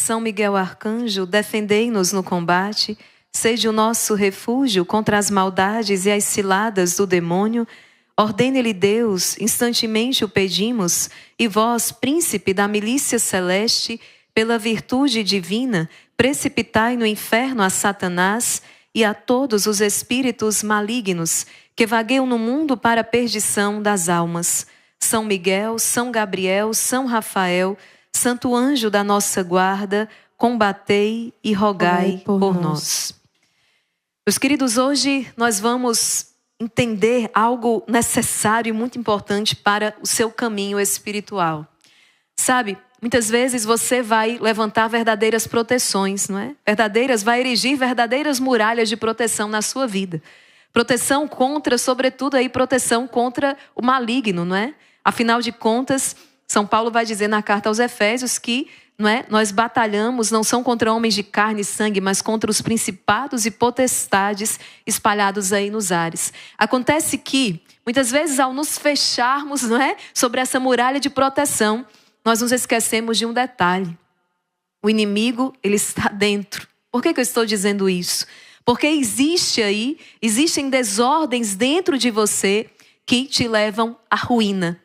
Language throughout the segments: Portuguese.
São Miguel Arcanjo, defendei-nos no combate, seja o nosso refúgio contra as maldades e as ciladas do demônio. Ordene-lhe Deus, instantemente o pedimos, e vós, príncipe da milícia celeste, pela virtude divina, precipitai no inferno a Satanás e a todos os espíritos malignos que vagueiam no mundo para a perdição das almas. São Miguel, São Gabriel, São Rafael, Santo Anjo da nossa guarda, combatei e rogai por nós. Meus queridos, hoje nós vamos entender algo necessário e muito importante para o seu caminho espiritual. Sabe, muitas vezes você vai levantar verdadeiras proteções, não é? Vai erigir verdadeiras muralhas de proteção na sua vida. Proteção contra, sobretudo aí, proteção contra o maligno, não é? Afinal de contas, São Paulo vai dizer na carta aos Efésios que, não é, nós batalhamos, não são contra homens de carne e sangue, mas contra os principados e potestades espalhados aí nos ares. Acontece que, muitas vezes, ao nos fecharmos, não é, sobre essa muralha de proteção, nós nos esquecemos de um detalhe. O inimigo, ele está dentro. Por que eu estou dizendo isso? Porque existem desordens dentro de você que te levam à ruína.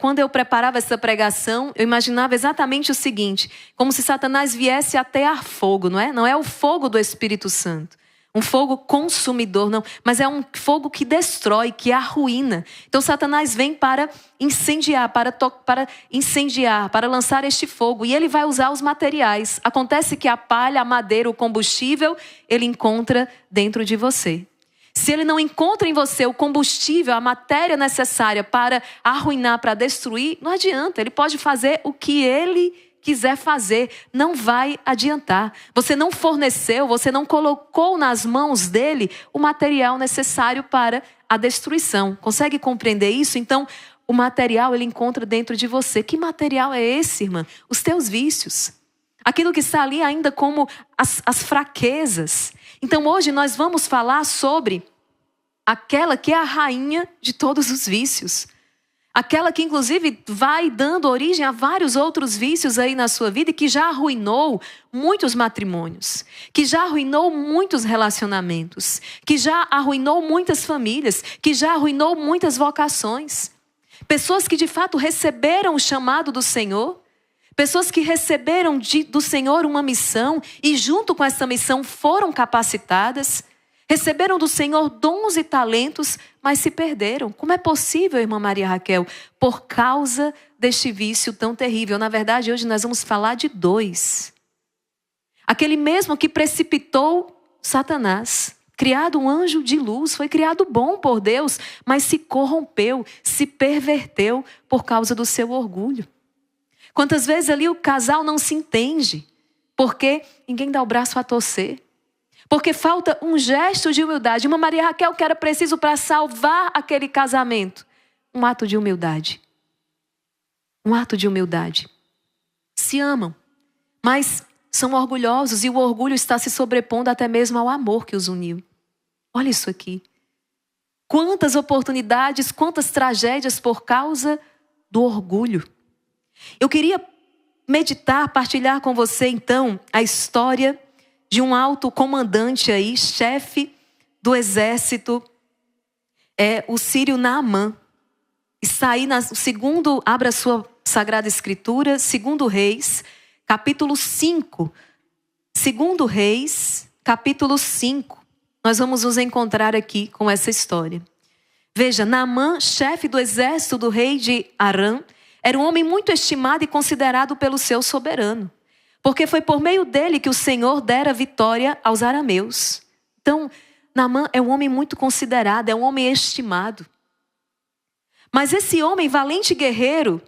Quando eu preparava essa pregação, eu imaginava exatamente o seguinte, como se Satanás viesse atear fogo, não é? Não é o fogo do Espírito Santo, um fogo consumidor, não, mas é um fogo que destrói, que arruína. Então Satanás vem para incendiar, para lançar este fogo, e ele vai usar os materiais. Acontece que a palha, a madeira, o combustível, ele encontra dentro de você. Se ele não encontra em você o combustível, a matéria necessária para arruinar, para destruir, não adianta. Ele pode fazer o que ele quiser fazer, não vai adiantar. Você não forneceu, você não colocou nas mãos dele o material necessário para a destruição. Consegue compreender isso? Então, o material ele encontra dentro de você. Que material é esse, irmã? Os teus vícios. Aquilo que está ali ainda como as fraquezas. Então hoje nós vamos falar sobre aquela que é a rainha de todos os vícios. Aquela que inclusive vai dando origem a vários outros vícios aí na sua vida e que já arruinou muitos matrimônios, que já arruinou muitos relacionamentos, que já arruinou muitas famílias, que já arruinou muitas vocações. Pessoas que de fato receberam o chamado do Senhor, pessoas que receberam do Senhor uma missão e junto com essa missão foram capacitadas, receberam do Senhor dons e talentos, mas se perderam. Como é possível, irmã Maria Raquel? Por causa deste vício tão terrível. Na verdade, hoje nós vamos falar de dois. Aquele mesmo que precipitou Satanás, criado um anjo de luz, foi criado bom por Deus, mas se corrompeu, se perverteu por causa do seu orgulho. Quantas vezes ali o casal não se entende, porque ninguém dá o braço a torcer. Porque falta um gesto de humildade. Uma Maria Raquel que era preciso para salvar aquele casamento. Um ato de humildade. Um ato de humildade. Se amam, mas são orgulhosos e o orgulho está se sobrepondo até mesmo ao amor que os uniu. Olha isso aqui. Quantas oportunidades, quantas tragédias por causa do orgulho. Eu queria meditar, partilhar com você então a história de um alto comandante aí, chefe do exército, o sírio Naamã. Está aí abra a sua Sagrada Escritura, 2 Reis, capítulo 5. 2 Reis, capítulo 5. Nós vamos nos encontrar aqui com essa história. Veja, Naamã, chefe do exército do rei de Arã, era um homem muito estimado e considerado pelo seu soberano. Porque foi por meio dele que o Senhor dera vitória aos arameus. Então, Naamã é um homem muito considerado, é um homem estimado. Mas esse homem, valente guerreiro,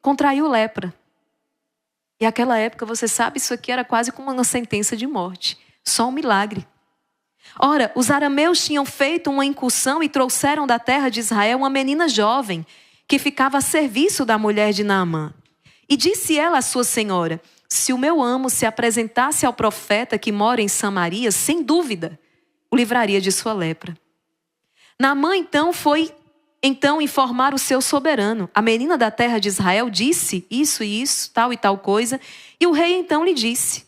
contraiu lepra. E naquela época, você sabe, isso aqui era quase como uma sentença de morte. Só um milagre. Ora, os arameus tinham feito uma incursão e trouxeram da terra de Israel uma menina jovem, que ficava a serviço da mulher de Naamã. E disse ela à sua senhora: se o meu amo se apresentasse ao profeta que mora em Samaria, sem dúvida, o livraria de sua lepra. Naamã então foi então informar o seu soberano. A menina da terra de Israel disse isso e isso, tal e tal coisa. E o rei então lhe disse: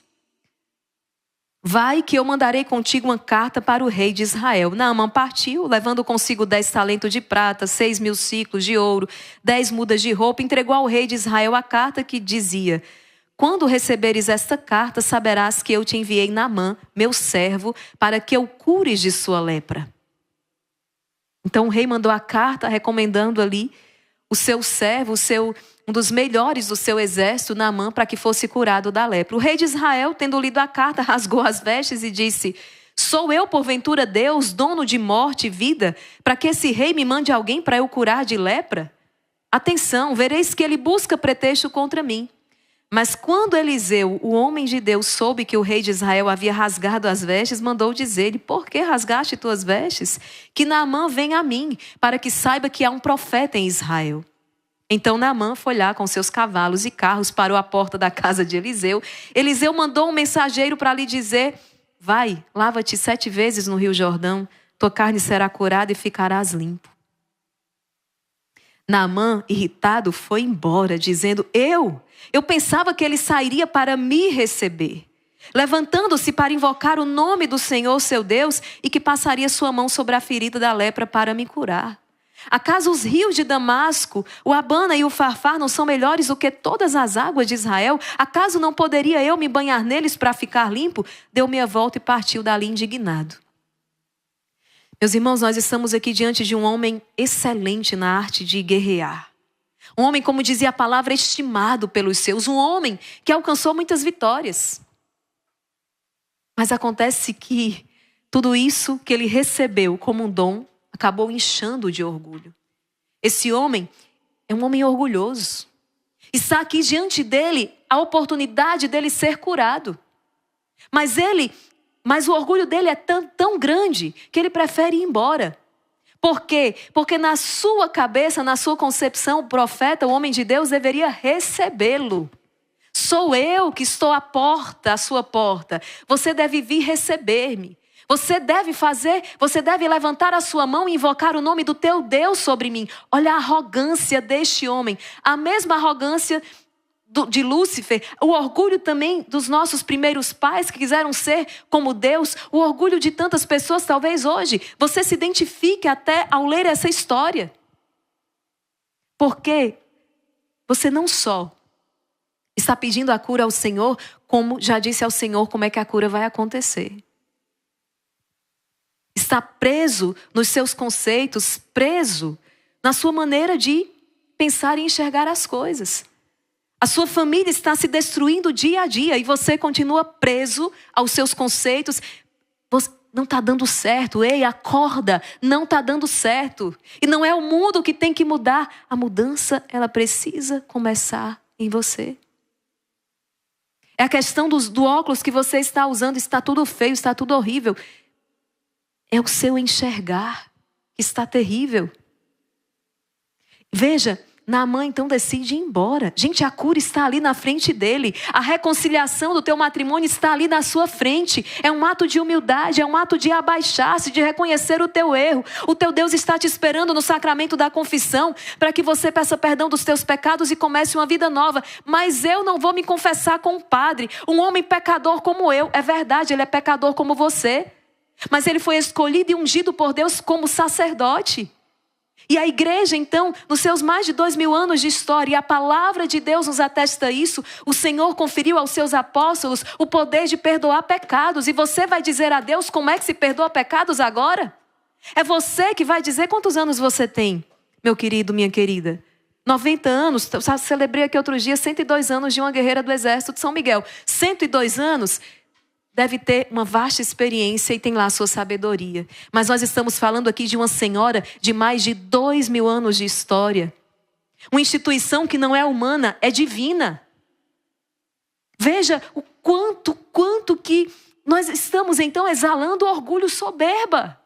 vai que eu mandarei contigo uma carta para o rei de Israel. Naamã partiu, levando consigo 10 talentos de prata, 6.000 siclos de ouro, 10 mudas de roupa. Entregou ao rei de Israel a carta que dizia: quando receberes esta carta, saberás que eu te enviei Naamã, meu servo, para que eu cures de sua lepra. Então o rei mandou a carta recomendando ali o seu servo, um dos melhores do seu exército, Naamã, para que fosse curado da lepra. O rei de Israel, tendo lido a carta, rasgou as vestes e disse: sou eu, porventura, Deus, dono de morte e vida, para que esse rei me mande alguém para eu curar de lepra? Atenção, vereis que ele busca pretexto contra mim. Mas quando Eliseu, o homem de Deus, soube que o rei de Israel havia rasgado as vestes, mandou dizer-lhe: por que rasgaste tuas vestes? Que Naamã venha a mim, para que saiba que há um profeta em Israel. Então Naamã foi lá com seus cavalos e carros, parou à porta da casa de Eliseu. Eliseu mandou um mensageiro para lhe dizer: vai, lava-te 7 vezes no rio Jordão, tua carne será curada e ficarás limpo. Naamã, irritado, foi embora, dizendo: eu pensava que ele sairia para me receber, levantando-se para invocar o nome do Senhor, seu Deus, e que passaria sua mão sobre a ferida da lepra para me curar. Acaso os rios de Damasco, o Abana e o Farfar não são melhores do que todas as águas de Israel? Acaso não poderia eu me banhar neles para ficar limpo? Deu meia volta e partiu dali indignado. Meus irmãos, nós estamos aqui diante de um homem excelente na arte de guerrear. Um homem, como dizia a palavra, estimado pelos seus. Um homem que alcançou muitas vitórias. Mas acontece que tudo isso que ele recebeu como um dom acabou inchando de orgulho. Esse homem é um homem orgulhoso. Está aqui diante dele a oportunidade dele ser curado. Mas o orgulho dele é tão grande que ele prefere ir embora. Por quê? Porque na sua cabeça, na sua concepção, o profeta, o homem de Deus, deveria recebê-lo. Sou eu que estou à sua porta. Você deve vir receber-me. Você deve levantar a sua mão e invocar o nome do teu Deus sobre mim. Olha a arrogância deste homem. A mesma arrogância de Lúcifer, o orgulho também dos nossos primeiros pais que quiseram ser como Deus, o orgulho de tantas pessoas, talvez hoje, você se identifique até ao ler essa história. Porque você não só está pedindo a cura ao Senhor, como já disse ao Senhor como é que a cura vai acontecer. Está preso nos seus conceitos, preso na sua maneira de pensar e enxergar as coisas. A sua família está se destruindo dia a dia e você continua preso aos seus conceitos. Não está dando certo. Ei, acorda, não está dando certo. E não é o mundo que tem que mudar. A mudança, ela precisa começar em você. É a questão do óculos que você está usando, está tudo feio, está tudo horrível. É o seu enxergar que está terrível. Veja, Naamã então decide ir embora. Gente, a cura está ali na frente dele. A reconciliação do teu matrimônio está ali na sua frente. É um ato de humildade, é um ato de abaixar-se, de reconhecer o teu erro. O teu Deus está te esperando no sacramento da confissão para que você peça perdão dos teus pecados e comece uma vida nova. Mas eu não vou me confessar com o padre. Um homem pecador como eu. É verdade, ele é pecador como você. Mas ele foi escolhido e ungido por Deus como sacerdote. E a igreja, então, nos seus mais de 2000 anos de história, e a palavra de Deus nos atesta isso, o Senhor conferiu aos seus apóstolos o poder de perdoar pecados. E você vai dizer a Deus como é que se perdoa pecados agora? É você que vai dizer. Quantos anos você tem, meu querido, minha querida? 90 anos, celebrei aqui outro dia 102 anos de uma guerreira do exército de São Miguel. 102 anos... deve ter uma vasta experiência e tem lá a sua sabedoria. Mas nós estamos falando aqui de uma senhora de mais de 2000 anos de história. Uma instituição que não é humana, é divina. Veja o quanto que nós estamos então exalando orgulho, soberba.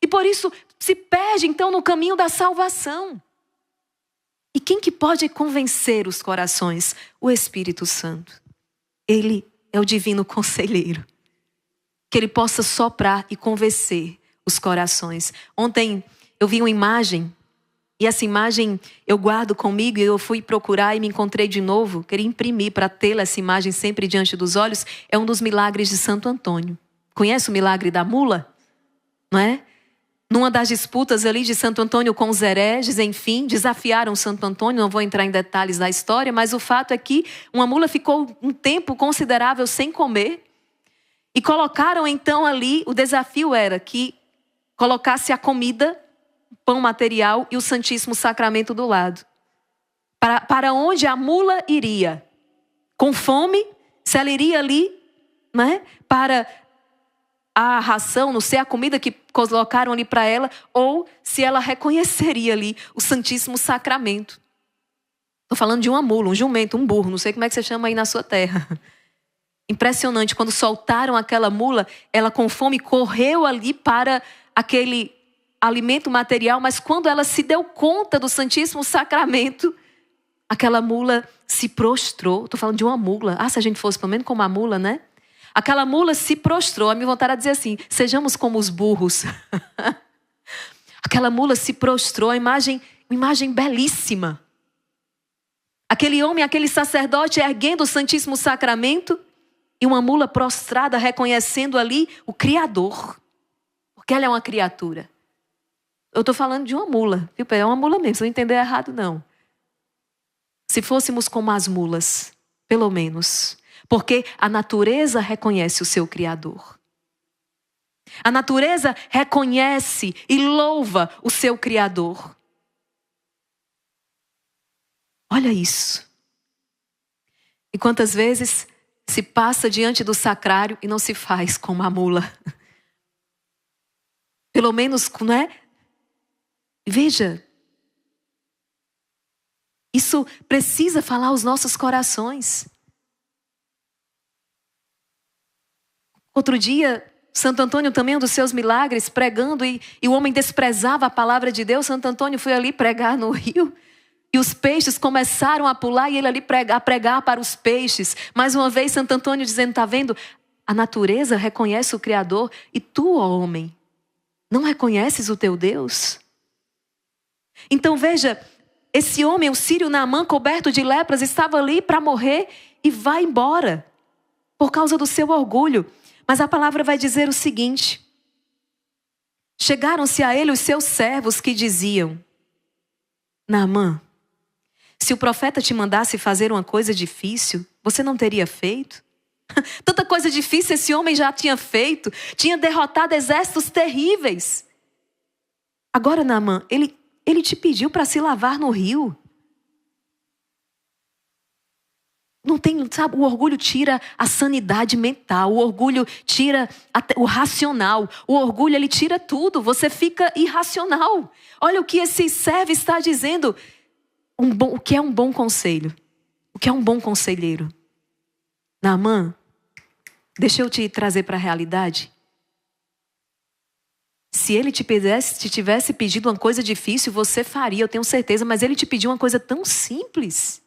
E por isso se perde então no caminho da salvação. E quem que pode convencer os corações? O Espírito Santo. Ele é o divino conselheiro. Que ele possa soprar e convencer os corações. Ontem eu vi uma imagem, e essa imagem eu guardo comigo, e eu fui procurar e me encontrei de novo, queria imprimir para tê-la essa imagem sempre diante dos olhos. É um dos milagres de Santo Antônio. Conhece o milagre da mula? Não é? Numa das disputas ali de Santo Antônio com os hereges, enfim, desafiaram Santo Antônio, não vou entrar em detalhes da história, mas o fato é que uma mula ficou um tempo considerável sem comer, e colocaram então ali, o desafio era que colocasse a comida, pão material e o Santíssimo Sacramento do lado. Para onde a mula iria? Com fome? Se ela iria ali, né, para a ração, não sei, a comida que colocaram ali para ela, ou se ela reconheceria ali o Santíssimo Sacramento. Estou falando de uma mula, um jumento, um burro, não sei como é que você chama aí na sua terra. Impressionante, quando soltaram aquela mula, ela com fome correu ali para aquele alimento material, mas quando ela se deu conta do Santíssimo Sacramento, aquela mula se prostrou. Estou falando de uma mula. Se a gente fosse pelo menos como a mula, né? Aquela mula se prostrou. A minha vontade era dizer assim, sejamos como os burros. Aquela mula se prostrou, uma imagem belíssima. Aquele homem, aquele sacerdote erguendo o Santíssimo Sacramento e uma mula prostrada reconhecendo ali o Criador. Porque ela é uma criatura. Eu estou falando de uma mula. É uma mula mesmo, se eu não entender errado, não. Se fôssemos como as mulas, pelo menos. Porque a natureza reconhece o seu Criador. A natureza reconhece e louva o seu Criador. Olha isso. E quantas vezes se passa diante do sacrário e não se faz como a mula. Pelo menos, não é? Veja, isso precisa falar aos nossos corações. Outro dia, Santo Antônio também, um dos seus milagres, pregando, e o homem desprezava a palavra de Deus. Santo Antônio foi ali pregar no rio, e os peixes começaram a pular, e ele ali a pregar para os peixes. Mais uma vez, Santo Antônio dizendo, está vendo? A natureza reconhece o Criador, e tu, ó homem, não reconheces o teu Deus? Então veja, esse homem, o sírio Naamã, coberto de lepras, estava ali para morrer e vai embora por causa do seu orgulho. Mas a palavra vai dizer o seguinte: chegaram-se a ele os seus servos que diziam, Naamã, se o profeta te mandasse fazer uma coisa difícil, você não teria feito? Tanta coisa difícil esse homem já tinha feito, tinha derrotado exércitos terríveis. Agora, Naamã, ele te pediu para se lavar no rio. Não tem, sabe, o orgulho tira a sanidade mental, o orgulho tira o racional, o orgulho ele tira tudo, você fica irracional. Olha o que esse servo está dizendo, o que é um bom conselho, o que é um bom conselheiro. Naamã, deixa eu te trazer para a realidade. Se ele te tivesse pedido uma coisa difícil, você faria, eu tenho certeza, mas ele te pediu uma coisa tão simples.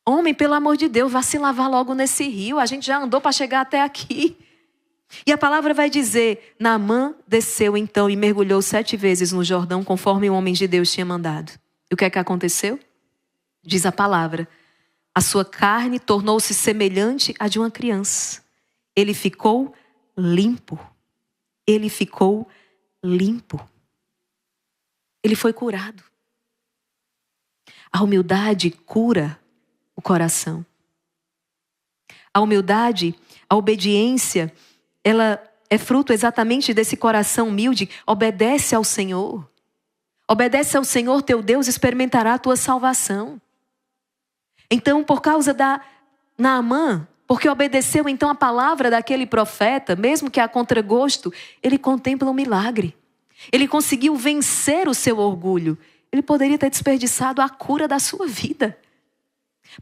Homem, pelo amor de Deus, vá se lavar logo nesse rio. A gente já andou para chegar até aqui. E a palavra vai dizer, Naamã desceu então e mergulhou 7 vezes no Jordão, conforme o homem de Deus tinha mandado. E o que é que aconteceu? Diz a palavra, a sua carne tornou-se semelhante à de uma criança. Ele ficou limpo. Ele ficou limpo. Ele foi curado. A humildade cura o coração. A humildade, a obediência, ela é fruto exatamente desse coração humilde. Obedece ao Senhor. Obedece ao Senhor teu Deus, experimentará a tua salvação. Então, por causa da Naamã, porque obedeceu então a palavra daquele profeta, mesmo que a contragosto, ele contempla um milagre. Ele conseguiu vencer o seu orgulho. Ele poderia ter desperdiçado a cura da sua vida.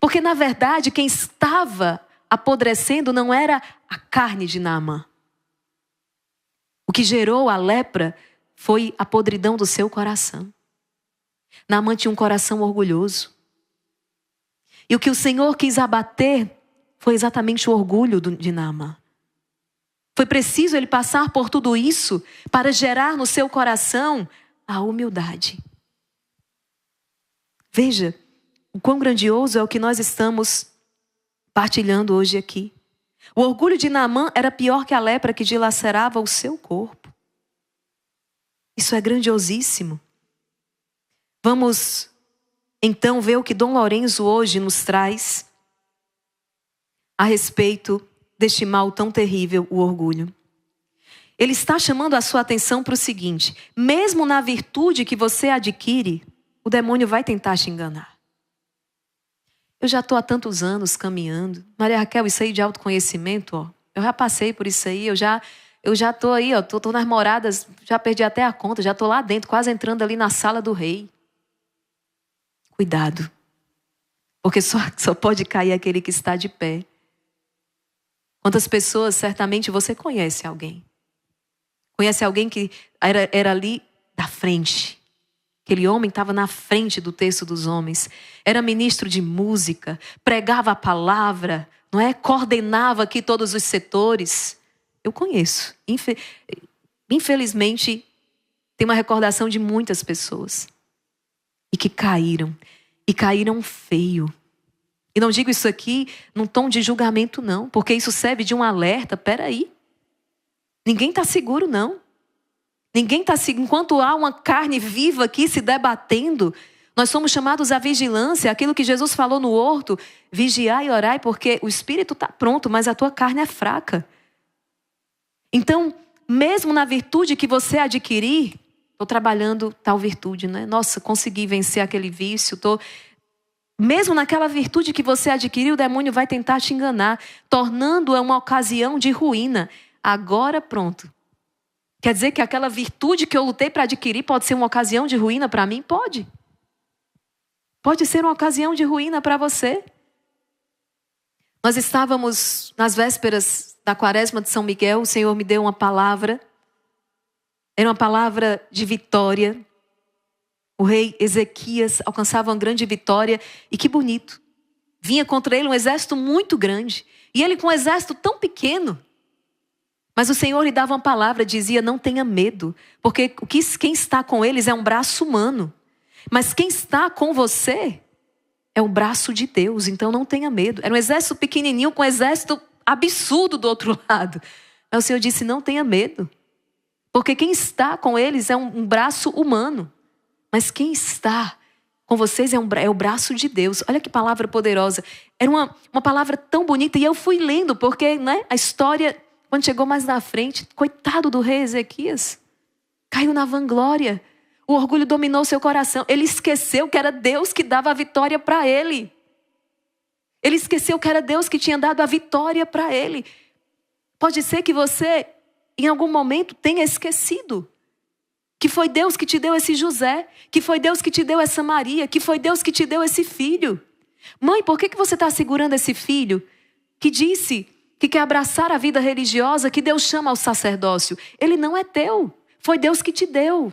Porque, na verdade, quem estava apodrecendo não era a carne de Naamã. O que gerou a lepra foi a podridão do seu coração. Naamã tinha um coração orgulhoso. E o que o Senhor quis abater foi exatamente o orgulho de Naamã. Foi preciso ele passar por tudo isso para gerar no seu coração a humildade. Veja o quão grandioso é o que nós estamos partilhando hoje aqui. O orgulho de Naamã era pior que a lepra que dilacerava o seu corpo. Isso é grandiosíssimo. Vamos então ver o que Dom Lourenço hoje nos traz a respeito deste mal tão terrível, o orgulho. Ele está chamando a sua atenção para o seguinte: mesmo na virtude que você adquire, o demônio vai tentar te enganar. Eu já estou há tantos anos caminhando. Maria Raquel, isso aí de autoconhecimento, ó, eu já passei por isso aí, eu já estou aí, ó, tô nas moradas, já perdi até a conta, já estou lá dentro, quase entrando ali na sala do rei. Cuidado, porque só pode cair aquele que está de pé. Quantas pessoas, certamente você conhece alguém. Conhece alguém que era ali da frente. Aquele homem estava na frente do terço dos homens. Era ministro de música, pregava a palavra, não é? Coordenava aqui todos os setores. Eu conheço. Infelizmente, tem uma recordação de muitas pessoas. E que caíram. E caíram feio. E não digo isso aqui num tom de julgamento, não. Porque isso serve de um alerta. Peraí. Ninguém está seguro, não. Ninguém está seguro. Enquanto há uma carne viva aqui se debatendo, nós somos chamados à vigilância. Aquilo que Jesus falou no horto. Vigiai e orai, porque o espírito está pronto, mas a tua carne é fraca. Então, mesmo na virtude que você adquirir, estou trabalhando tal virtude, né? Nossa, consegui vencer aquele vício, mesmo naquela virtude que você adquiriu, o demônio vai tentar te enganar, tornando-a uma ocasião de ruína. Agora pronto. Quer dizer que aquela virtude que eu lutei para adquirir pode ser uma ocasião de ruína para mim? Pode. Pode ser uma ocasião de ruína para você. Nós estávamos nas vésperas da Quaresma de São Miguel, o Senhor me deu uma palavra. Era uma palavra de vitória. O rei Ezequias alcançava uma grande vitória. E que bonito. Vinha contra ele um exército muito grande. E ele com um exército tão pequeno. Mas o Senhor lhe dava uma palavra, dizia: não tenha medo. Porque quem está com eles é um braço humano. Mas quem está com você é o braço de Deus. Então não tenha medo. Era um exército pequenininho com um exército absurdo do outro lado. Mas o Senhor disse: não tenha medo. Porque quem está com eles é um braço humano. Mas quem está com vocês é o braço de Deus. Olha que palavra poderosa. Era uma palavra tão bonita. E eu fui lendo, porque né, a história, quando chegou mais na frente, coitado do rei Ezequias, caiu na vanglória. O orgulho dominou seu coração. Ele esqueceu que era Deus que dava a vitória para ele. Ele esqueceu que era Deus que tinha dado a vitória para ele. Pode ser que você, em algum momento, tenha esquecido que foi Deus que te deu esse José, que foi Deus que te deu essa Maria, que foi Deus que te deu esse filho. Mãe, por que você está segurando esse filho que disse que quer abraçar a vida religiosa que Deus chama ao sacerdócio? Ele não é teu, foi Deus que te deu.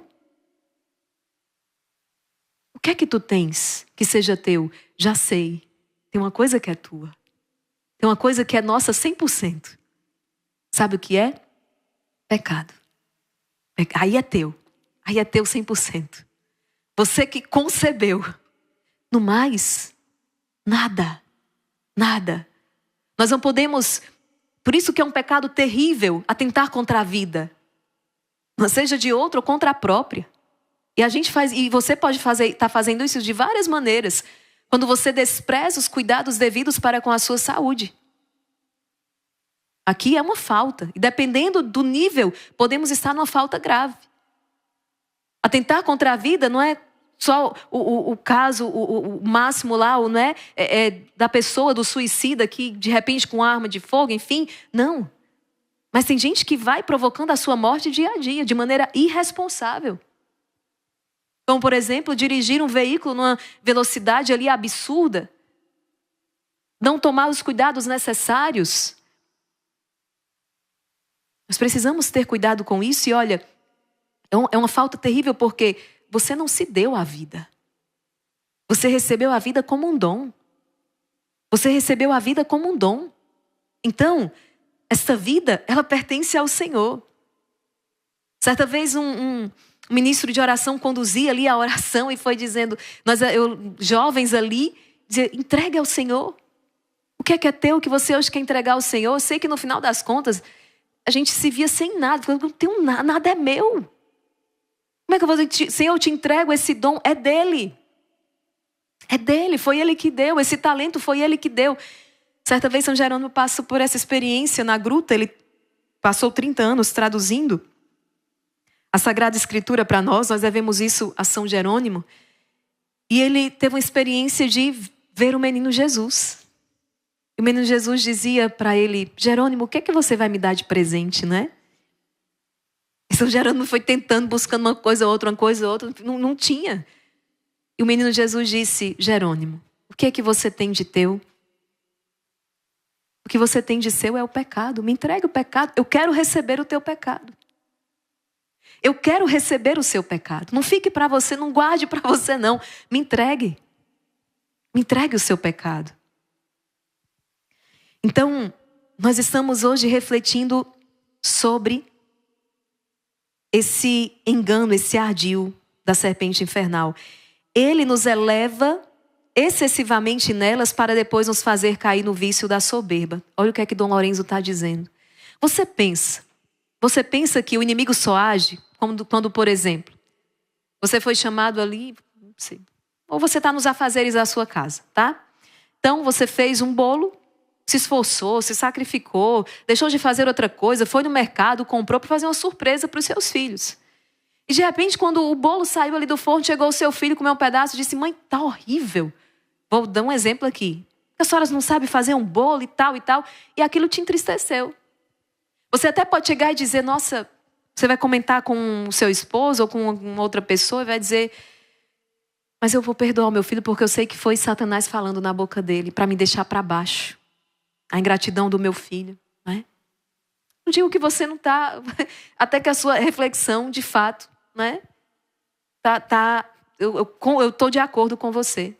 O que é que tu tens que seja teu? Já sei, tem uma coisa que é tua. Tem uma coisa que é nossa 100%. Sabe o que é? Pecado. Aí é teu. Aí é teu 100%. Você que concebeu. No mais, nada. Nada. Nós não podemos... Por isso que é um pecado terrível atentar contra a vida. Não seja de outro ou contra a própria. E a gente faz... E você pode estar fazendo isso de várias maneiras. Quando você despreza os cuidados devidos para com a sua saúde. Aqui é uma falta. E dependendo do nível, podemos estar numa falta grave. Atentar contra a vida não é só o caso, o máximo lá, não é, da pessoa, do suicida que de repente com arma de fogo, enfim. Não. Mas tem gente que vai provocando a sua morte dia a dia, de maneira irresponsável. Como, por exemplo, dirigir um veículo numa velocidade ali absurda. Não tomar os cuidados necessários. Nós precisamos ter cuidado com isso e olha, é uma falta terrível porque você não se deu a vida. Você recebeu a vida como um dom. Você recebeu a vida como um dom. Então, essa vida, ela pertence ao Senhor. Certa vez um o ministro de oração conduzia ali a oração e foi dizendo, jovens ali, dizer, entregue ao Senhor. O que é teu que você hoje quer entregar ao Senhor? Eu sei que no final das contas, a gente se via sem nada. Eu não tenho nada, nada é meu. Como é que eu vou dizer, Senhor, eu te entrego esse dom, é dele. É dele, foi ele que deu, esse talento foi ele que deu. Certa vez São Jerônimo passou por essa experiência na gruta, ele passou 30 anos traduzindo a Sagrada Escritura para nós devemos isso a São Jerônimo. E ele teve uma experiência de ver o menino Jesus. E o menino Jesus dizia para ele, Jerônimo, o que é que você vai me dar de presente, né? E São Jerônimo foi tentando, buscando uma coisa ou outra, não tinha. E o menino Jesus disse, Jerônimo, o que é que você tem de teu? O que você tem de seu é o pecado. Me entregue o pecado. Eu quero receber o teu pecado. Eu quero receber o seu pecado. Não fique para você, não guarde para você não. Me entregue. Me entregue o seu pecado. Então, nós estamos hoje refletindo sobre esse engano, esse ardil da serpente infernal. Ele nos eleva excessivamente nelas para depois nos fazer cair no vício da soberba. Olha o que é que Dom Lorenzo está dizendo. Você pensa que o inimigo só age quando, por exemplo, você foi chamado ali, não sei, ou você está nos afazeres da sua casa, tá? Então você fez um bolo, se esforçou, se sacrificou, deixou de fazer outra coisa, foi no mercado, comprou para fazer uma surpresa para os seus filhos. E de repente, quando o bolo saiu ali do forno, chegou o seu filho, comeu um pedaço e disse, mãe, tá horrível. Vou dar um exemplo aqui. As senhoras não sabem fazer um bolo e tal, e aquilo te entristeceu. Você até pode chegar e dizer, nossa, você vai comentar com o seu esposo ou com outra pessoa e vai dizer, mas eu vou perdoar o meu filho porque eu sei que foi Satanás falando na boca dele para me deixar para baixo. A ingratidão do meu filho, né? Não digo que você não está, até que a sua reflexão, de fato, né? Eu estou de acordo com você.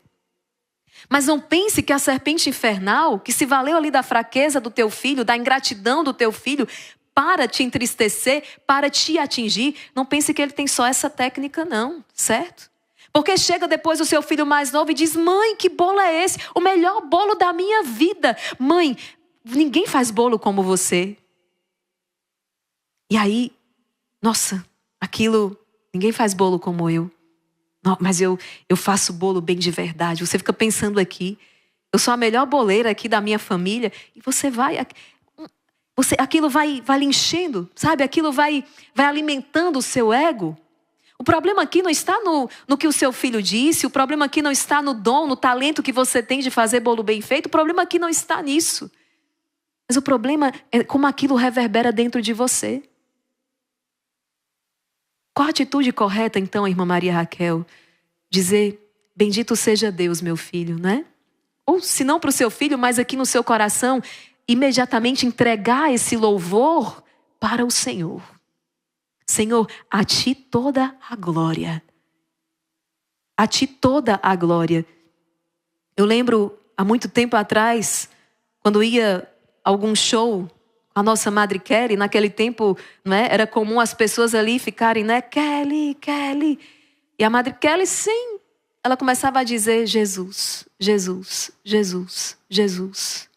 Mas não pense que a serpente infernal, que se valeu ali da fraqueza do teu filho, da ingratidão do teu filho, para te entristecer, para te atingir, não pense que ele tem só essa técnica não, certo? Porque chega depois o seu filho mais novo e diz, mãe, que bolo é esse? O melhor bolo da minha vida. Mãe, ninguém faz bolo como você. E aí, nossa, ninguém faz bolo como eu. Não, mas eu faço bolo bem de verdade. Você fica pensando aqui, eu sou a melhor boleira aqui da minha família. E aquilo vai lhe enchendo, sabe? Aquilo vai alimentando o seu ego. O problema aqui não está no que o seu filho disse. O problema aqui não está no dom, no talento que você tem de fazer bolo bem feito. O problema aqui não está nisso. Mas o problema é como aquilo reverbera dentro de você. Qual a atitude correta, então, irmã Maria Raquel? Dizer, bendito seja Deus, meu filho, né? Ou se não para o seu filho, mas aqui no seu coração, imediatamente entregar esse louvor para o Senhor. Senhor, a ti toda a glória. A ti toda a glória. Eu lembro, há muito tempo atrás, quando ia a algum show, a nossa Madre Kelly, naquele tempo, né, era comum as pessoas ali ficarem, né, Kelly, Kelly. E a Madre Kelly, sim, ela começava a dizer Jesus, Jesus, Jesus, Jesus.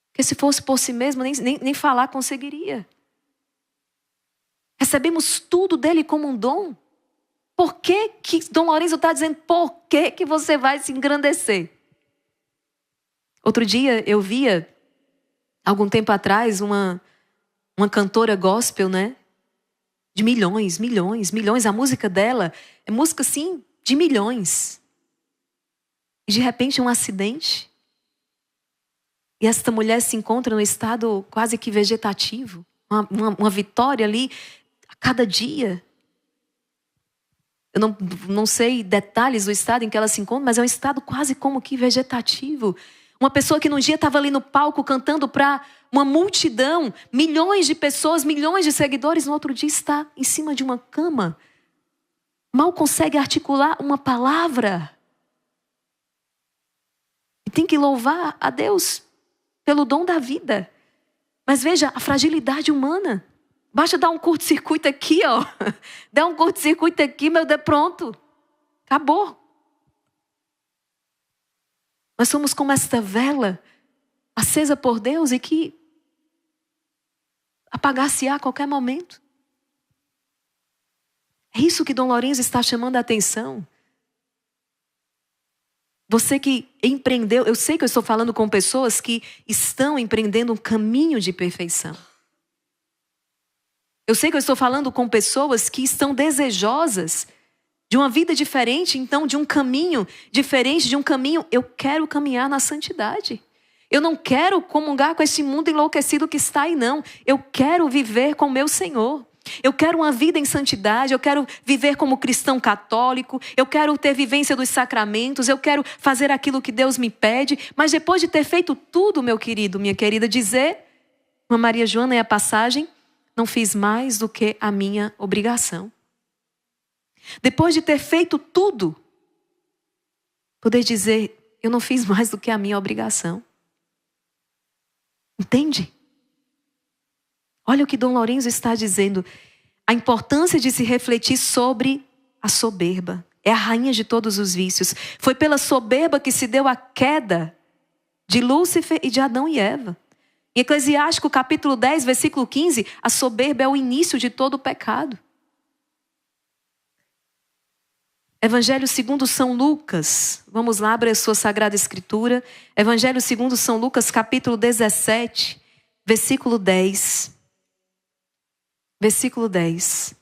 Porque se fosse por si mesmo, nem falar conseguiria. Recebemos tudo dele como um dom. Por que Dom Lorenzo está dizendo, por que você vai se engrandecer? Outro dia eu via, algum tempo atrás, uma cantora gospel, né? De milhões. A música dela é música, assim, de milhões. E de repente um acidente. E esta mulher se encontra num estado quase que vegetativo. Uma vitória ali a cada dia. Eu não sei detalhes do estado em que ela se encontra, mas é um estado quase como que vegetativo. Uma pessoa que num dia estava ali no palco cantando para uma multidão, milhões de pessoas, milhões de seguidores, no outro dia está em cima de uma cama. Mal consegue articular uma palavra. E tem que louvar a Deus pelo dom da vida. Mas veja, a fragilidade humana. Basta dar um curto-circuito aqui, ó. Dá um curto-circuito aqui, meu Deus, pronto. Acabou. Nós somos como esta vela acesa por Deus e que apagar-se-á a qualquer momento. É isso que Dom Lourenço está chamando a atenção. Você que empreendeu, eu sei que eu estou falando com pessoas que estão empreendendo um caminho de perfeição. Eu sei que eu estou falando com pessoas que estão desejosas de uma vida diferente, então de um caminho diferente, de um caminho, eu quero caminhar na santidade. Eu não quero comungar com esse mundo enlouquecido que está aí, não. Eu quero viver com o meu Senhor. Eu quero uma vida em santidade, eu quero viver como cristão católico, eu quero ter vivência dos sacramentos, eu quero fazer aquilo que Deus me pede, mas depois de ter feito tudo, meu querido, minha querida, dizer, uma Maria Joana é a passagem, não fiz mais do que a minha obrigação. Depois de ter feito tudo, poder dizer, eu não fiz mais do que a minha obrigação. Entende? Olha o que Dom Lourenço está dizendo. A importância de se refletir sobre a soberba. É a rainha de todos os vícios. Foi pela soberba que se deu a queda de Lúcifer e de Adão e Eva. Em Eclesiástico capítulo 10, versículo 15, a soberba é o início de todo o pecado. Evangelho segundo São Lucas. Vamos lá, abra a sua Sagrada Escritura. Evangelho segundo São Lucas, capítulo 17, versículo 10. Versículo 10.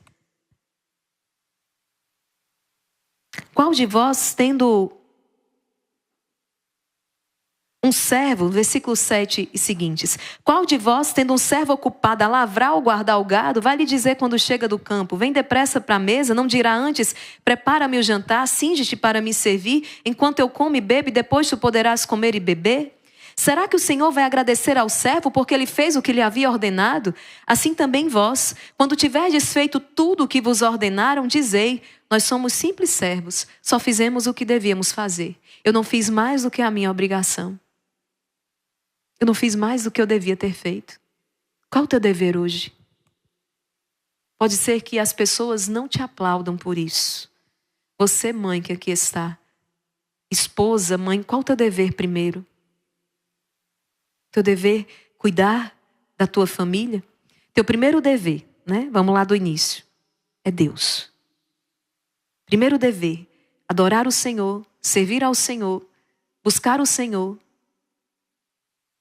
Qual de vós, tendo um servo, versículo 7 e seguintes. Qual de vós, tendo um servo ocupado a lavrar ou guardar o gado, vai lhe dizer quando chega do campo, vem depressa para a mesa, não dirá antes, prepara-me o jantar, cinge-te para me servir, enquanto eu como e bebo, e depois tu poderás comer e beber? Será que o Senhor vai agradecer ao servo porque ele fez o que lhe havia ordenado? Assim também vós, quando tiverdes feito tudo o que vos ordenaram, dizei, nós somos simples servos, só fizemos o que devíamos fazer. Eu não fiz mais do que a minha obrigação. Eu não fiz mais do que eu devia ter feito. Qual o teu dever hoje? Pode ser que as pessoas não te aplaudam por isso. Você, mãe, que aqui está, esposa, mãe, qual o teu dever primeiro? Teu dever cuidar da tua família? Teu primeiro dever, né? Vamos lá do início. É Deus. Primeiro dever, adorar o Senhor, servir ao Senhor, buscar o Senhor.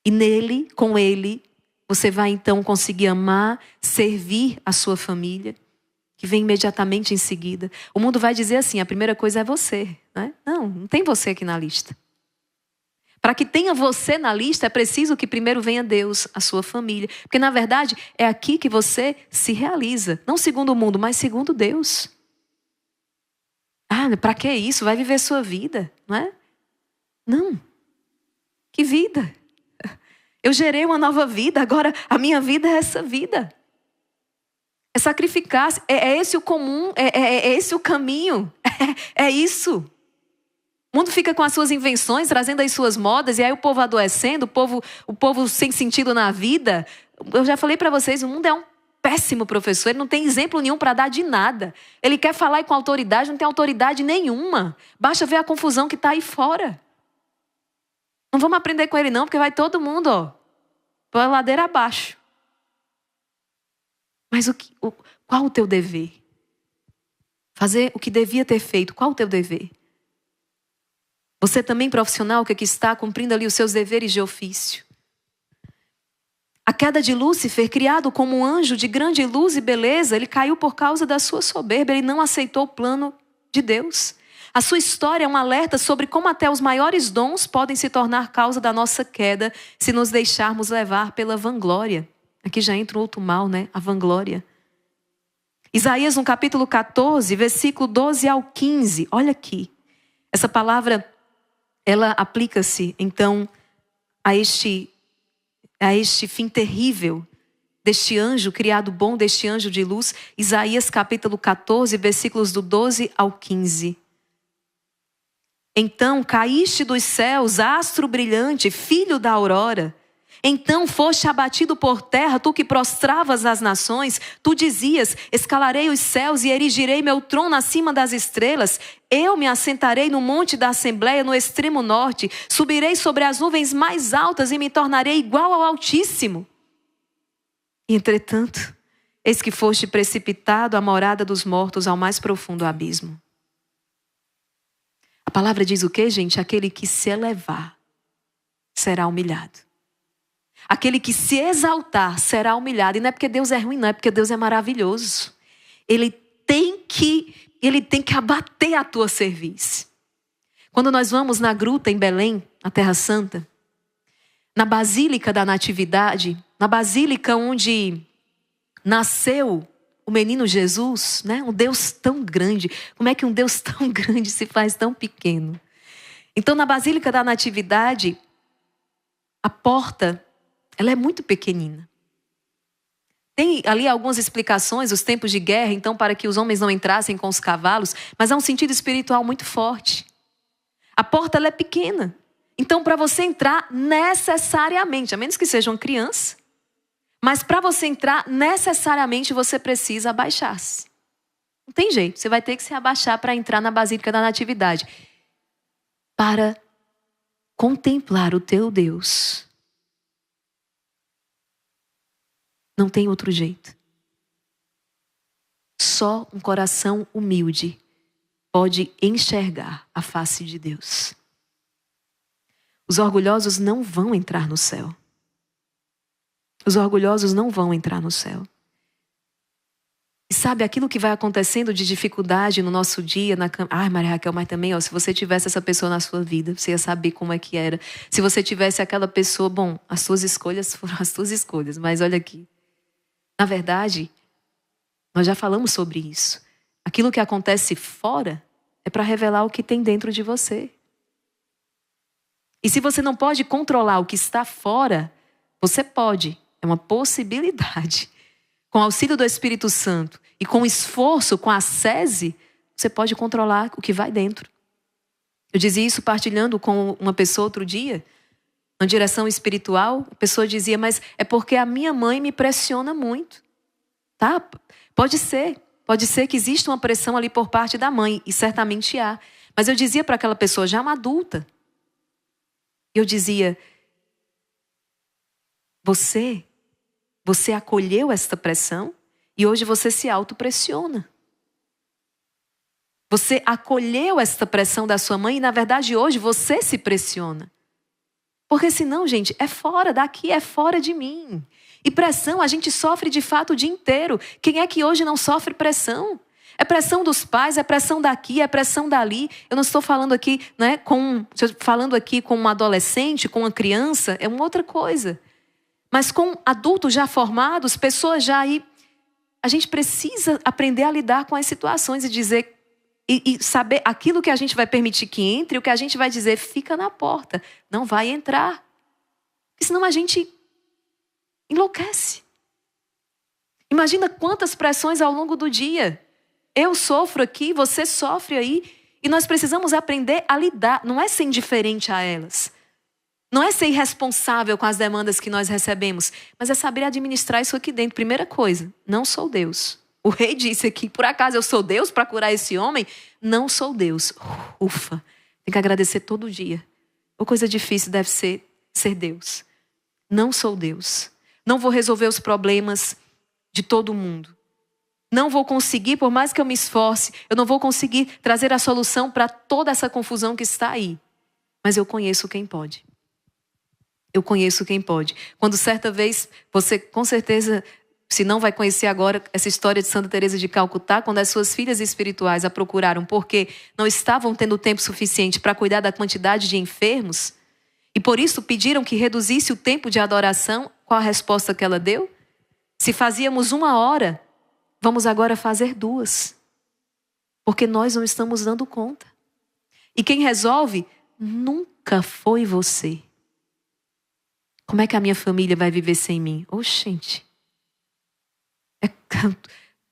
E nele, com ele, você vai então conseguir amar, servir a sua família, que vem imediatamente em seguida. O mundo vai dizer assim, a primeira coisa é você, né? Não tem você aqui na lista. Para que tenha você na lista, é preciso que primeiro venha Deus, a sua família. Porque, na verdade, é aqui que você se realiza. Não segundo o mundo, mas segundo Deus. Ah, para que isso? Vai viver sua vida, não é? Não. Que vida? Eu gerei uma nova vida, agora a minha vida é essa vida. É sacrificar-se, é esse o comum, é esse o caminho, é isso. O mundo fica com as suas invenções, trazendo as suas modas, e aí o povo adoecendo, o povo sem sentido na vida. Eu já falei para vocês, o mundo é um péssimo professor, ele não tem exemplo nenhum para dar de nada. Ele quer falar com autoridade, não tem autoridade nenhuma. Basta ver a confusão que está aí fora. Não vamos aprender com ele não, porque vai todo mundo, pela ladeira abaixo. Mas qual o teu dever? Fazer o que devia ter feito, qual o teu dever? Você também, profissional, que aqui está cumprindo ali os seus deveres de ofício. A queda de Lúcifer, criado como um anjo de grande luz e beleza, ele caiu por causa da sua soberba, ele não aceitou o plano de Deus. A sua história é um alerta sobre como até os maiores dons podem se tornar causa da nossa queda se nos deixarmos levar pela vanglória. Aqui já entra um outro mal, né? A vanglória. Isaías, no capítulo 14, versículo 12 ao 15. Olha aqui. Essa palavra, ela aplica-se, então, a este fim terrível deste anjo, criado bom, deste anjo de luz. Isaías, capítulo 14, versículos do 12 ao 15. Então caíste dos céus, astro brilhante, filho da aurora. Então foste abatido por terra, tu que prostravas as nações. Tu dizias, escalarei os céus e erigirei meu trono acima das estrelas. Eu me assentarei no monte da Assembleia, no extremo norte. Subirei sobre as nuvens mais altas e me tornarei igual ao Altíssimo. Entretanto, eis que foste precipitado à morada dos mortos, ao mais profundo abismo. A palavra diz o quê, gente? Aquele que se elevar será humilhado. Aquele que se exaltar será humilhado. E não é porque Deus é ruim, não. É porque Deus é maravilhoso. Ele tem que abater a tua cerviz. Quando nós vamos na gruta em Belém, na Terra Santa, na Basílica da Natividade, na Basílica onde nasceu o menino Jesus, né? Um Deus tão grande. Como é que um Deus tão grande se faz tão pequeno? Então, na Basílica da Natividade, a porta, ela é muito pequenina. Tem ali algumas explicações, os tempos de guerra, então, para que os homens não entrassem com os cavalos, mas há um sentido espiritual muito forte. A porta, ela é pequena. Então, para você entrar necessariamente, a menos que seja uma criança, mas para você entrar necessariamente você precisa abaixar-se. Não tem jeito, você vai ter que se abaixar para entrar na Basílica da Natividade. Para contemplar o teu Deus. Não tem outro jeito. Só um coração humilde pode enxergar a face de Deus. Os orgulhosos não vão entrar no céu. Os orgulhosos não vão entrar no céu. E sabe, aquilo que vai acontecendo de dificuldade no nosso dia, Ai, Maria Raquel, mas também, se você tivesse essa pessoa na sua vida, você ia saber como é que era. Se você tivesse aquela pessoa, bom, as suas escolhas foram as suas escolhas, mas olha aqui. Na verdade, nós já falamos sobre isso. Aquilo que acontece fora é para revelar o que tem dentro de você. E se você não pode controlar o que está fora, você pode. É uma possibilidade. Com o auxílio do Espírito Santo e com esforço, com a ascese, você pode controlar o que vai dentro. Eu dizia isso partilhando com uma pessoa outro dia, na direção espiritual. A pessoa dizia, mas é porque a minha mãe me pressiona muito. Tá? Pode ser que exista uma pressão ali por parte da mãe, e certamente há. Mas eu dizia para aquela pessoa, já uma adulta, eu dizia, você acolheu esta pressão e hoje você se autopressiona. Você acolheu esta pressão da sua mãe e, na verdade, hoje você se pressiona. Porque senão, gente, é fora daqui, é fora de mim. E pressão a gente sofre de fato o dia inteiro. Quem é que hoje não sofre pressão? É pressão dos pais, é pressão daqui, é pressão dali. Eu não estou falando aqui, né, falando aqui com um adolescente, com uma criança, é uma outra coisa. Mas com adultos já formados, pessoas já aí, a gente precisa aprender a lidar com as situações e dizer, e saber aquilo que a gente vai permitir que entre, o que a gente vai dizer, fica na porta, não vai entrar. Porque senão a gente enlouquece. Imagina quantas pressões ao longo do dia. Eu sofro aqui, você sofre aí, e nós precisamos aprender a lidar, não é ser indiferente a elas. Não é ser irresponsável com as demandas que nós recebemos, mas é saber administrar isso aqui dentro. Primeira coisa, não sou Deus. O rei disse aqui, por acaso eu sou Deus para curar esse homem? Não sou Deus. Ufa, tem que agradecer todo dia. Ou coisa difícil deve ser Deus. Não sou Deus. Não vou resolver os problemas de todo mundo. Não vou conseguir, por mais que eu me esforce, eu não vou conseguir trazer a solução para toda essa confusão que está aí. Mas eu conheço quem pode. Eu conheço quem pode. Quando certa vez, você com certeza, se não vai conhecer agora essa história de Santa Teresa de Calcutá, quando as suas filhas espirituais a procuraram porque não estavam tendo tempo suficiente para cuidar da quantidade de enfermos, e por isso pediram que reduzisse o tempo de adoração, qual a resposta que ela deu? Se fazíamos 1 hora, vamos agora fazer 2. Porque nós não estamos dando conta. E quem resolve nunca foi você. Como é que a minha família vai viver sem mim? Gente. É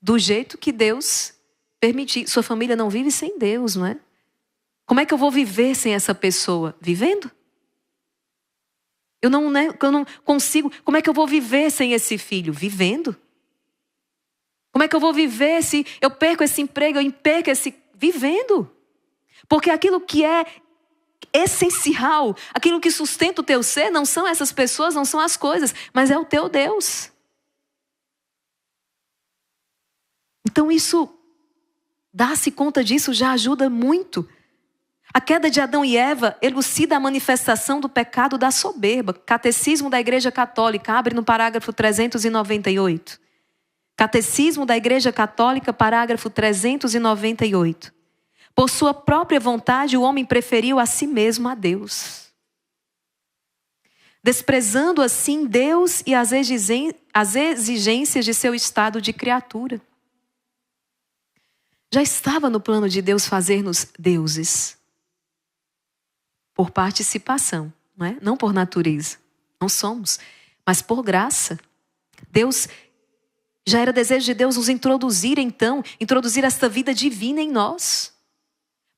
do jeito que Deus permitir. Sua família não vive sem Deus, não é? Como é que eu vou viver sem essa pessoa? Vivendo. Eu não consigo. Como é que eu vou viver sem esse filho? Vivendo. Como é que eu vou viver se eu perco esse emprego, eu perco esse... Vivendo. Porque aquilo que é essencial, aquilo que sustenta o teu ser, não são essas pessoas, não são as coisas, mas é o teu Deus. Então isso, dar-se conta disso já ajuda muito. A queda de Adão e Eva elucida a manifestação do pecado da soberba. Catecismo da Igreja Católica, abre no parágrafo 398. Catecismo da Igreja Católica, parágrafo 398. Por sua própria vontade, o homem preferiu a si mesmo a Deus, desprezando assim Deus e as exigências de seu estado de criatura. Já estava no plano de Deus fazer-nos deuses, por participação, não é? Não por natureza, não somos, mas por graça. Deus, já era desejo de Deus nos introduzir esta vida divina em nós.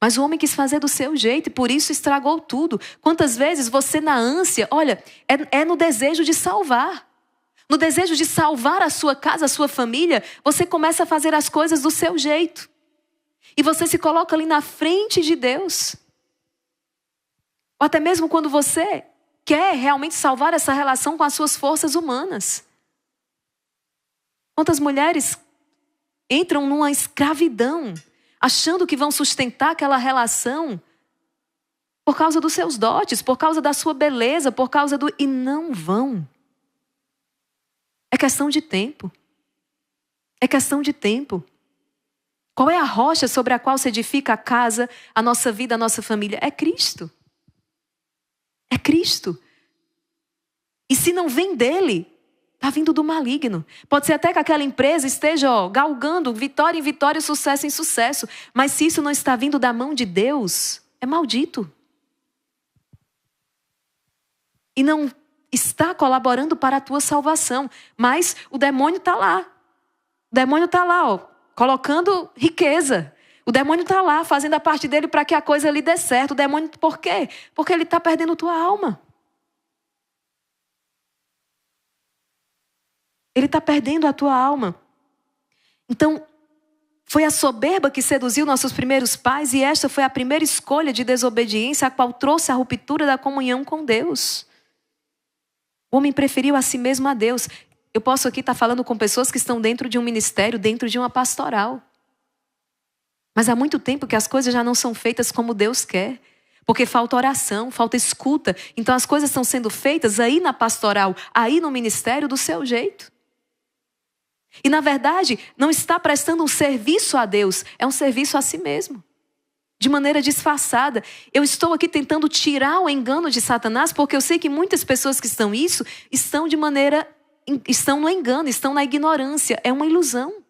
Mas o homem quis fazer do seu jeito e por isso estragou tudo. Quantas vezes você na ânsia, olha, é no desejo de salvar. No desejo de salvar a sua casa, a sua família, você começa a fazer as coisas do seu jeito. E você se coloca ali na frente de Deus. Ou até mesmo quando você quer realmente salvar essa relação com as suas forças humanas. Quantas mulheres entram numa escravidão, achando que vão sustentar aquela relação por causa dos seus dotes, por causa da sua beleza, por causa do... E não vão. É questão de tempo. É questão de tempo. Qual é a rocha sobre a qual se edifica a casa, a nossa vida, a nossa família? É Cristo. É Cristo. E se não vem dele, está vindo do maligno. Pode ser até que aquela empresa esteja galgando vitória em vitória, sucesso em sucesso. Mas se isso não está vindo da mão de Deus, é maldito. E não está colaborando para a tua salvação. Mas o demônio está lá. O demônio está lá, colocando riqueza. O demônio está lá, fazendo a parte dele para que a coisa lhe dê certo. O demônio, por quê? Porque ele está perdendo tua alma. Ele está perdendo a tua alma. Então, foi a soberba que seduziu nossos primeiros pais e esta foi a primeira escolha de desobediência a qual trouxe a ruptura da comunhão com Deus. O homem preferiu a si mesmo a Deus. Eu posso aqui estar falando com pessoas que estão dentro de um ministério, dentro de uma pastoral. Mas há muito tempo que as coisas já não são feitas como Deus quer. Porque falta oração, falta escuta. Então as coisas estão sendo feitas aí na pastoral, aí no ministério do seu jeito. E na verdade, não está prestando um serviço a Deus, é um serviço a si mesmo. De maneira disfarçada. Eu estou aqui tentando tirar o engano de Satanás, porque eu sei que muitas pessoas que estão estão no engano, estão na ignorância. É uma ilusão.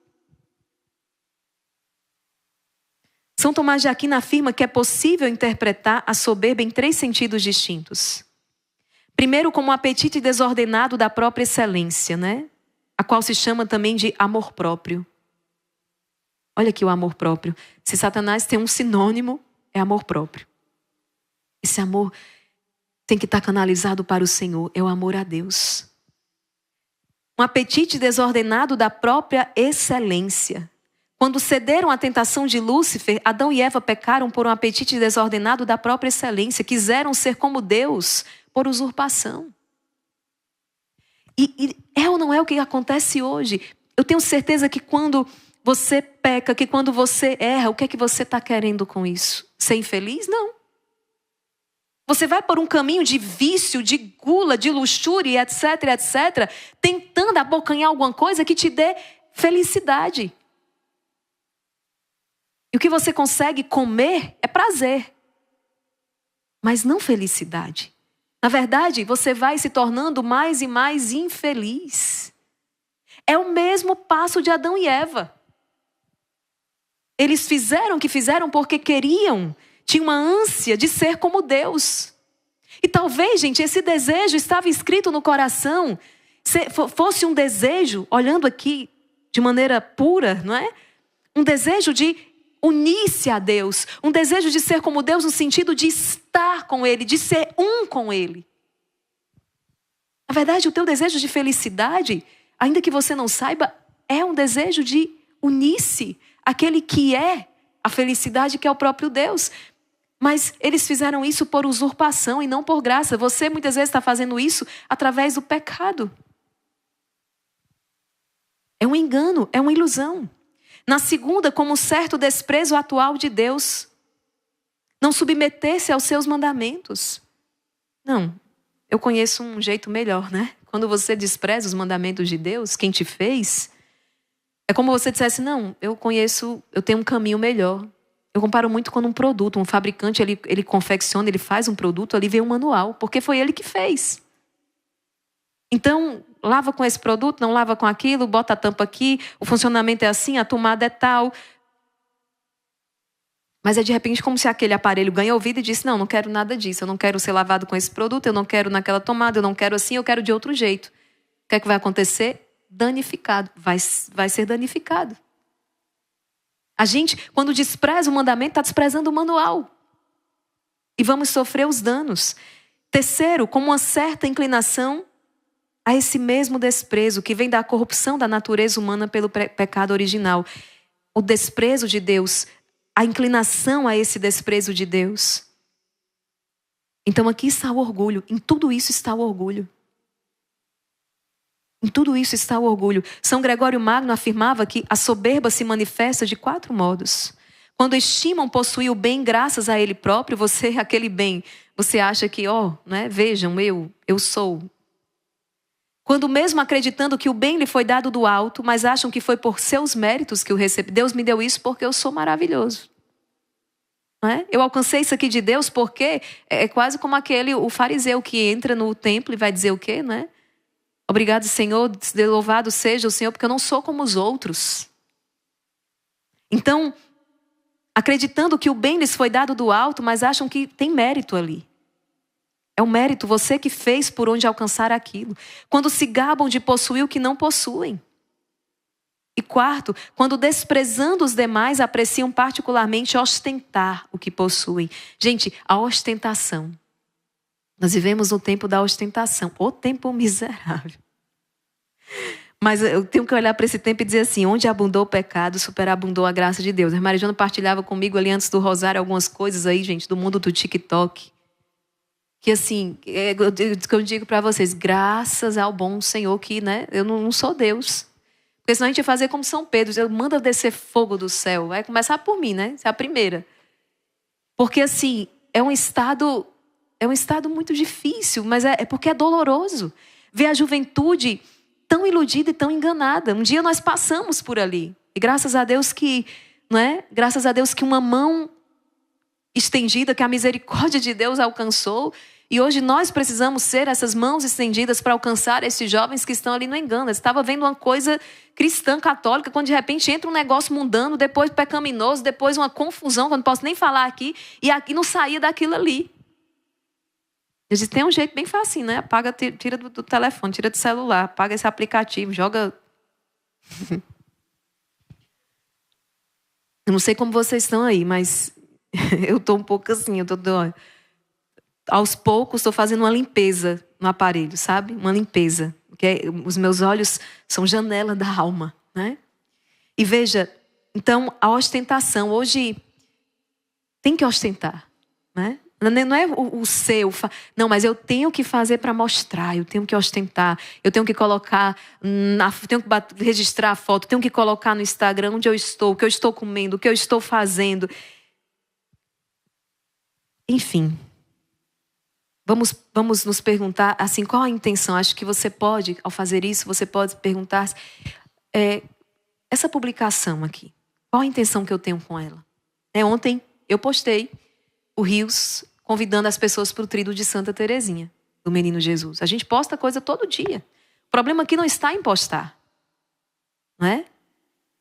São Tomás de Aquino afirma que é possível interpretar a soberba em 3 sentidos distintos. Primeiro, como um apetite desordenado da própria excelência, né? A qual se chama também de amor próprio. Olha aqui o amor próprio. Se Satanás tem um sinônimo, é amor próprio. Esse amor tem que estar canalizado para o Senhor, é o amor a Deus. Um apetite desordenado da própria excelência. Quando cederam à tentação de Lúcifer, Adão e Eva pecaram por um apetite desordenado da própria excelência. Quiseram ser como Deus por usurpação. E é ou não é o que acontece hoje? Eu tenho certeza que quando você peca, que quando você erra, o que é que você está querendo com isso? Ser infeliz? Não. Você vai por um caminho de vício, de gula, de luxúria, etc, etc, tentando abocanhar alguma coisa que te dê felicidade. E o que você consegue comer é prazer, mas não felicidade. Na verdade, você vai se tornando mais e mais infeliz. É o mesmo passo de Adão e Eva. Eles fizeram o que fizeram porque queriam, tinham uma ânsia de ser como Deus. E talvez, gente, esse desejo estava escrito no coração, fosse um desejo, olhando aqui de maneira pura, não é? Um desejo de unir-se a Deus, um desejo de ser como Deus no sentido de estar com Ele, de ser um com Ele. Na verdade, o teu desejo de felicidade, ainda que você não saiba, é um desejo de unir-se àquele que é a felicidade, que é o próprio Deus. Mas eles fizeram isso por usurpação e não por graça. Você muitas vezes está fazendo isso através do pecado. É um engano, é uma ilusão. Na segunda, como um certo desprezo atual de Deus. Não submeter-se aos seus mandamentos. Não, eu conheço um jeito melhor, né? Quando você despreza os mandamentos de Deus, quem te fez, é como você dissesse, não, eu tenho um caminho melhor. Eu comparo muito quando um produto, um fabricante, ele confecciona, ele faz um produto, ali vem um manual, porque foi ele que fez. Então, lava com esse produto, não lava com aquilo, bota a tampa aqui, o funcionamento é assim, a tomada é tal. Mas é de repente como se aquele aparelho ganha ouvido e disse, não quero nada disso, eu não quero ser lavado com esse produto, eu não quero naquela tomada, eu não quero assim, eu quero de outro jeito. O que é que vai acontecer? Danificado, vai ser danificado. A gente, quando despreza o mandamento, está desprezando o manual. E vamos sofrer os danos. Terceiro, como uma certa inclinação a esse mesmo desprezo que vem da corrupção da natureza humana pelo pecado original. O desprezo de Deus, a inclinação a esse desprezo de Deus. Então aqui está o orgulho. Em tudo isso está o orgulho. Em tudo isso está o orgulho. São Gregório Magno afirmava que a soberba se manifesta de 4 modos. Quando estimam possuir o bem graças a ele próprio, aquele bem, você acha que, vejam, eu sou. Quando mesmo acreditando que o bem lhe foi dado do alto, mas acham que foi por seus méritos que o recebi. Deus me deu isso porque eu sou maravilhoso. Não é? Eu alcancei isso aqui de Deus porque é quase como o fariseu que entra no templo e vai dizer o quê, não é? Obrigado, Senhor, louvado seja o Senhor, porque eu não sou como os outros. Então, acreditando que o bem lhes foi dado do alto, mas acham que tem mérito ali. É um mérito, você que fez por onde alcançar aquilo. Quando se gabam de possuir o que não possuem. E quarto, quando desprezando os demais, apreciam particularmente ostentar o que possuem. Gente, a ostentação. Nós vivemos no tempo da ostentação. O tempo miserável. Mas eu tenho que olhar para esse tempo e dizer assim, onde abundou o pecado, superabundou a graça de Deus. A Marijana partilhava comigo ali antes do rosário algumas coisas aí, gente, do mundo do TikTok. Que assim, eu digo para vocês, graças ao bom Senhor que, né, eu não sou Deus. Porque senão a gente ia fazer como São Pedro, eu manda descer fogo do céu. Vai começar por mim, né? Essa é a primeira. Porque assim, é um estado muito difícil, mas é porque é doloroso. Ver a juventude tão iludida e tão enganada. Um dia nós passamos por ali. E graças a Deus que, não é? Graças a Deus que uma mão estendida, que a misericórdia de Deus alcançou. E hoje nós precisamos ser essas mãos estendidas para alcançar esses jovens que estão ali no engano. Eu estava vendo uma coisa cristã, católica, quando de repente entra um negócio mundano, depois pecaminoso, depois uma confusão, que eu não posso nem falar aqui, e aqui não saía daquilo ali. Eu disse, tem um jeito bem fácil, né? Apaga, tira do telefone, tira do celular, apaga esse aplicativo, joga... Eu não sei como vocês estão aí, mas eu estou um pouco assim, aos poucos estou fazendo uma limpeza no aparelho, sabe? Uma limpeza. Porque os meus olhos são janela da alma, né? E veja, então a ostentação, hoje tem que ostentar, né? Não é o seu, não, mas eu tenho que fazer para mostrar, eu tenho que ostentar, eu tenho que colocar, tenho que registrar a foto, tenho que colocar no Instagram onde eu estou, o que eu estou comendo, o que eu estou fazendo. Enfim, vamos nos perguntar, assim, qual a intenção? Acho que você pode, ao fazer isso, você pode perguntar, essa publicação aqui, qual a intenção que eu tenho com ela? Ontem eu postei o Rios convidando as pessoas para o tríduo de Santa Terezinha, do Menino Jesus. A gente posta coisa todo dia. O problema aqui não está em postar. Não é?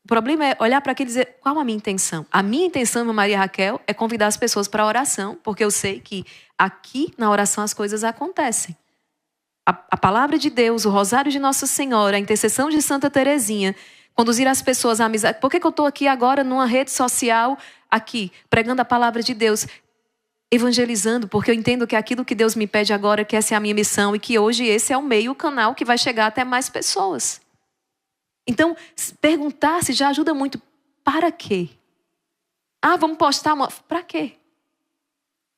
O problema é olhar para aqui e dizer, qual a minha intenção? A minha intenção, minha Maria Raquel, é convidar as pessoas para a oração, porque eu sei que aqui na oração as coisas acontecem. A palavra de Deus, o rosário de Nossa Senhora, a intercessão de Santa Terezinha, conduzir as pessoas à amizade. Por que eu estou aqui agora numa rede social, aqui, pregando a palavra de Deus? evangelizando, porque eu entendo que aquilo que Deus me pede agora, que essa é a minha missão, e que hoje esse é o meio, o canal que vai chegar até mais pessoas. Então, perguntar-se já ajuda muito. Para quê? Vamos postar uma... Para quê?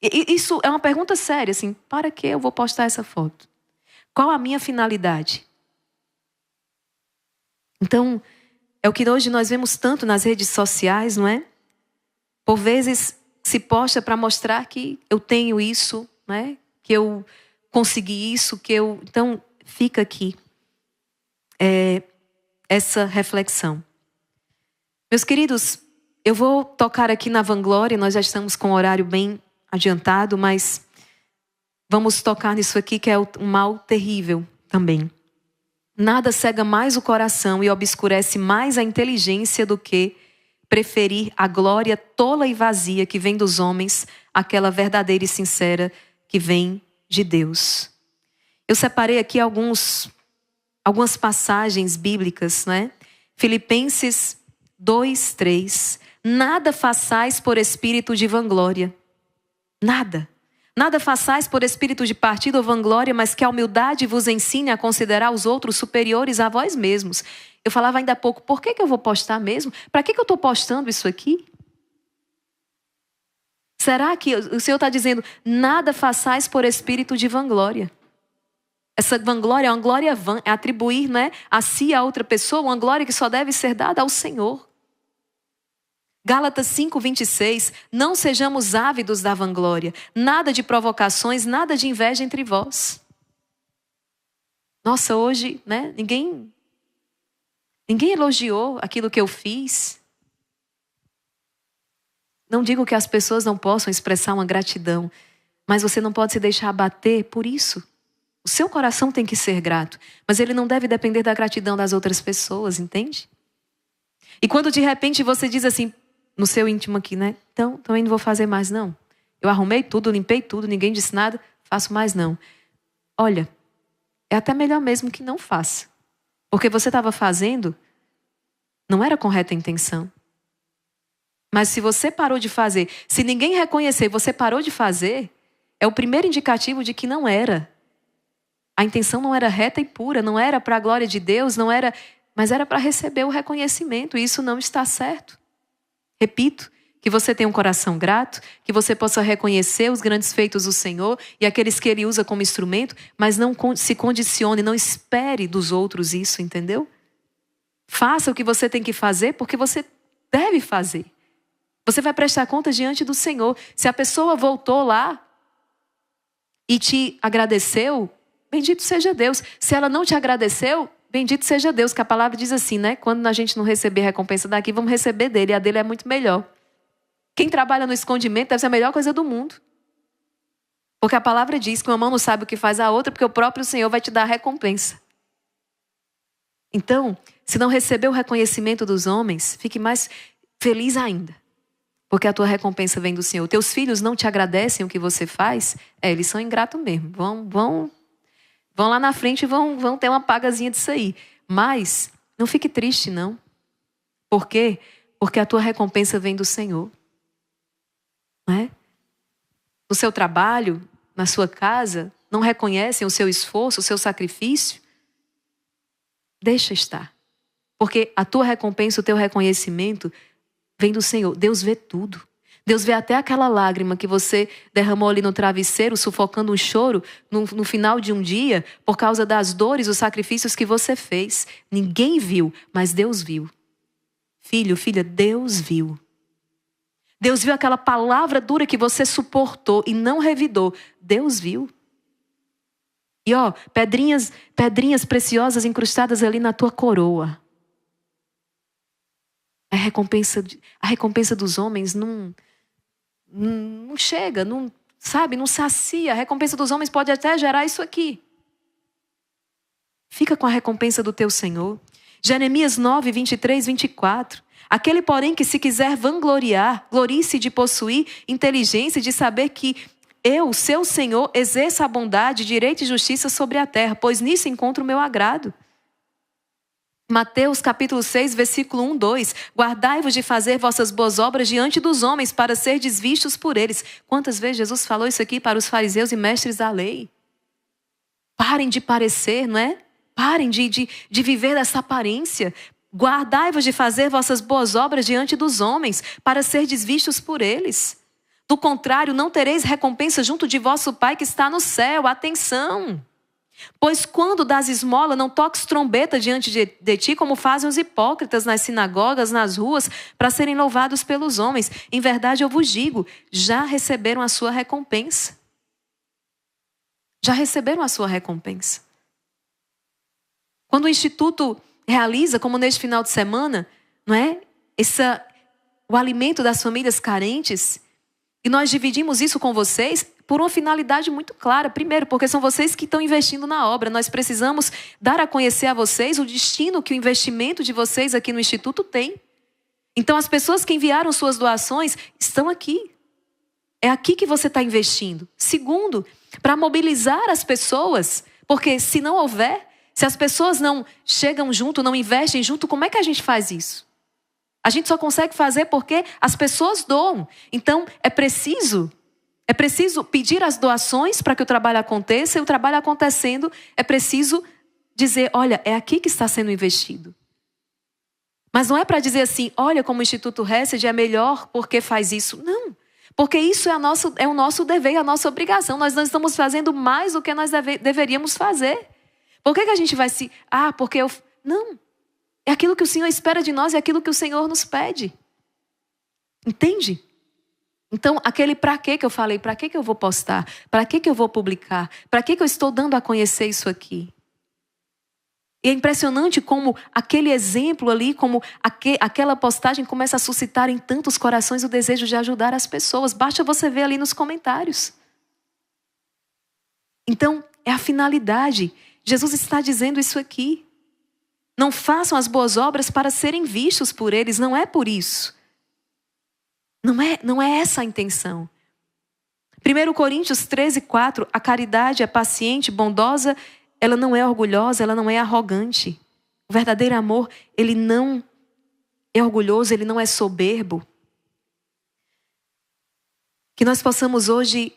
Isso é uma pergunta séria, assim. Para que eu vou postar essa foto? Qual a minha finalidade? Então, é o que hoje nós vemos tanto nas redes sociais, não é? Por vezes se posta para mostrar que eu tenho isso, né? Que eu consegui isso, que eu... Então, fica aqui essa reflexão. Meus queridos, eu vou tocar aqui na vanglória, nós já estamos com o horário bem adiantado, mas vamos tocar nisso aqui que é um mal terrível também. Nada cega mais o coração e obscurece mais a inteligência do que preferir a glória tola e vazia que vem dos homens, àquela verdadeira e sincera que vem de Deus. Eu separei aqui algumas passagens bíblicas, né? Filipenses 2:3. Nada façais por espírito de vanglória. Nada. Nada façais por espírito de partido ou vanglória, mas que a humildade vos ensine a considerar os outros superiores a vós mesmos. Eu falava ainda há pouco, por que eu vou postar mesmo? Para que eu estou postando isso aqui? Será que o Senhor está dizendo, nada façais por espírito de vanglória? Essa vanglória é uma glória vã, é atribuir, né, a si e a outra pessoa, uma glória que só deve ser dada ao Senhor. Gálatas 5:26, não sejamos ávidos da vanglória, nada de provocações, nada de inveja entre vós. Nossa, hoje, né, ninguém elogiou aquilo que eu fiz. Não digo que as pessoas não possam expressar uma gratidão, mas você não pode se deixar abater por isso. O seu coração tem que ser grato, mas ele não deve depender da gratidão das outras pessoas, entende? E quando de repente você diz assim, no seu íntimo aqui, né? Então, também não vou fazer mais não. Eu arrumei tudo, limpei tudo, ninguém disse nada, faço mais não. Olha, é até melhor mesmo que não faça. Porque você estava fazendo, não era com reta intenção. Mas se você parou de fazer, se ninguém reconhecer, você parou de fazer, é o primeiro indicativo de que não era. A intenção não era reta e pura, não era para a glória de Deus, não era, mas era para receber o reconhecimento. E isso não está certo. Repito, que você tenha um coração grato, que você possa reconhecer os grandes feitos do Senhor e aqueles que Ele usa como instrumento, mas não se condicione, não espere dos outros isso, entendeu? Faça o que você tem que fazer porque você deve fazer. Você vai prestar contas diante do Senhor. Se a pessoa voltou lá e te agradeceu, bendito seja Deus. Se ela não te agradeceu, bendito seja Deus, que a palavra diz assim, né? Quando a gente não receber a recompensa daqui, vamos receber dele. E a dele é muito melhor. Quem trabalha no escondimento deve ser a melhor coisa do mundo. Porque a palavra diz que uma mão não sabe o que faz a outra, porque o próprio Senhor vai te dar a recompensa. Então, se não receber o reconhecimento dos homens, fique mais feliz ainda. Porque a tua recompensa vem do Senhor. Teus filhos não te agradecem o que você faz, eles são ingratos mesmo. Vão lá na frente e vão ter uma pagazinha disso aí. Mas não fique triste, não. Por quê? Porque a tua recompensa vem do Senhor. Não é? No seu trabalho, na sua casa, não reconhecem o seu esforço, o seu sacrifício? Deixa estar. Porque a tua recompensa, o teu reconhecimento vem do Senhor. Deus vê tudo. Deus vê até aquela lágrima que você derramou ali no travesseiro, sufocando um choro no final de um dia, por causa das dores, os sacrifícios que você fez. Ninguém viu, mas Deus viu. Filho, filha, Deus viu. Deus viu aquela palavra dura que você suportou e não revidou. Deus viu. E pedrinhas preciosas incrustadas ali na tua coroa. A recompensa dos homens não chega, não sacia. A recompensa dos homens pode até gerar isso aqui. Fica com a recompensa do teu Senhor. Jeremias 9, 23, 24. Aquele, porém, que se quiser vangloriar, glorie-se de possuir inteligência e de saber que eu, seu Senhor, exerça a bondade, direito e justiça sobre a terra, pois nisso encontro o meu agrado. Mateus capítulo 6, versículo 1, 2. Guardai-vos de fazer vossas boas obras diante dos homens, para serdes vistos por eles. Quantas vezes Jesus falou isso aqui para os fariseus e mestres da lei? Parem de parecer, não é? Parem de viver dessa aparência. Guardai-vos de fazer vossas boas obras diante dos homens, para serdes vistos por eles. Do contrário, não tereis recompensa junto de vosso Pai que está no céu. Atenção! Pois quando dás esmola, não toques trombeta diante de ti, como fazem os hipócritas nas sinagogas, nas ruas, para serem louvados pelos homens. Em verdade, eu vos digo, já receberam a sua recompensa. Já receberam a sua recompensa. Quando o Instituto realiza, como neste final de semana, não é? O alimento das famílias carentes, e nós dividimos isso com vocês por uma finalidade muito clara. Primeiro, porque são vocês que estão investindo na obra. Nós precisamos dar a conhecer a vocês o destino que o investimento de vocês aqui no Instituto tem. Então, as pessoas que enviaram suas doações estão aqui. É aqui que você está investindo. Segundo, para mobilizar as pessoas, porque se não houver, se as pessoas não chegam junto, não investem junto, como é que a gente faz isso? A gente só consegue fazer porque as pessoas doam. Então, é preciso pedir as doações para que o trabalho aconteça, e o trabalho acontecendo, é preciso dizer, olha, é aqui que está sendo investido. Mas não é para dizer assim, olha como o Instituto Hesed é melhor porque faz isso. Não, porque isso é o nosso dever, a nossa obrigação. Nós não estamos fazendo mais do que nós deveríamos fazer. Por que a gente vai se... porque eu... Não. É aquilo que o Senhor espera de nós, é aquilo que o Senhor nos pede. Entende? Então, aquele para quê que eu falei, para que eu vou postar? Para que eu vou publicar? Para que eu estou dando a conhecer isso aqui? E é impressionante como aquele exemplo ali, como aquela postagem começa a suscitar em tantos corações o desejo de ajudar as pessoas. Basta você ver ali nos comentários. Então, é a finalidade. Jesus está dizendo isso aqui. Não façam as boas obras para serem vistos por eles. Não é por isso. Não é essa a intenção. 1 Coríntios 13, 4. A caridade é paciente, bondosa. Ela não é orgulhosa, ela não é arrogante. O verdadeiro amor, ele não é orgulhoso, ele não é soberbo. Que nós possamos hoje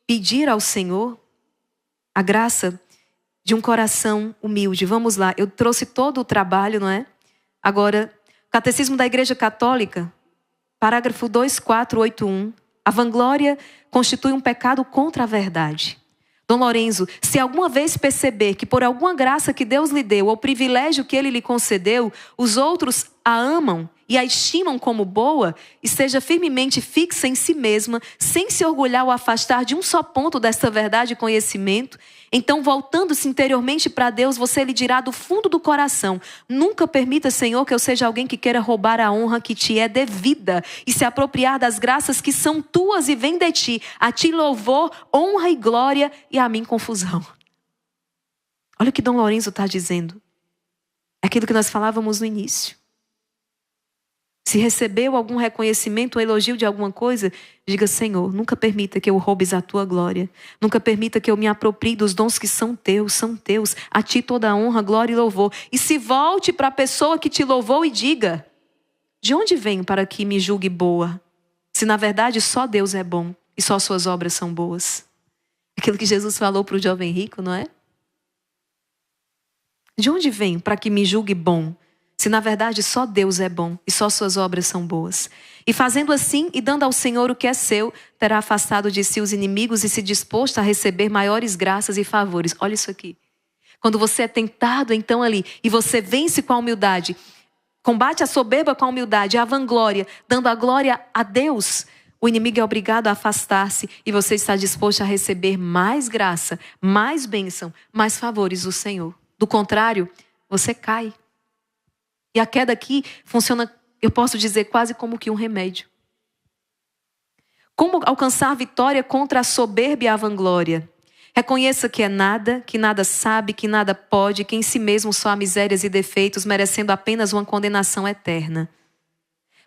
pedir ao Senhor a graça de um coração humilde. Vamos lá, eu trouxe todo o trabalho, não é? Agora, Catecismo da Igreja Católica, parágrafo 2481. A vanglória constitui um pecado contra a verdade. Dom Lorenzo, se alguma vez perceber que por alguma graça que Deus lhe deu, ou privilégio que Ele lhe concedeu, os outros a amam e a estimam como boa, esteja firmemente fixa em si mesma, sem se orgulhar ou afastar de um só ponto desta verdade e conhecimento, então, voltando-se interiormente para Deus, você lhe dirá do fundo do coração, nunca permita, Senhor, que eu seja alguém que queira roubar a honra que te é devida e se apropriar das graças que são tuas e vêm de ti, a ti louvor, honra e glória e a mim confusão. Olha o que Dom Lorenzo está dizendo. É aquilo que nós falávamos no início. Se recebeu algum reconhecimento ou elogio de alguma coisa, diga, Senhor, nunca permita que eu roubes a tua glória. Nunca permita que eu me aproprie dos dons que são teus. A ti toda a honra, glória e louvor. E se volte para a pessoa que te louvou e diga, de onde venho para que me julgue boa? Se na verdade só Deus é bom e só suas obras são boas. Aquilo que Jesus falou para o jovem rico, não é? De onde venho para que me julgue bom? Se na verdade só Deus é bom e só suas obras são boas. E fazendo assim e dando ao Senhor o que é seu, terá afastado de si os inimigos e se disposto a receber maiores graças e favores. Olha isso aqui. Quando você é tentado então ali e você vence com a humildade, combate a soberba com a humildade, a vanglória, dando a glória a Deus, o inimigo é obrigado a afastar-se e você está disposto a receber mais graça, mais bênção, mais favores do Senhor. Do contrário, você cai. E a queda aqui funciona, eu posso dizer, quase como que um remédio. Como alcançar vitória contra a soberba e a vanglória? Reconheça que é nada, que nada sabe, que nada pode, que em si mesmo só há misérias e defeitos, merecendo apenas uma condenação eterna.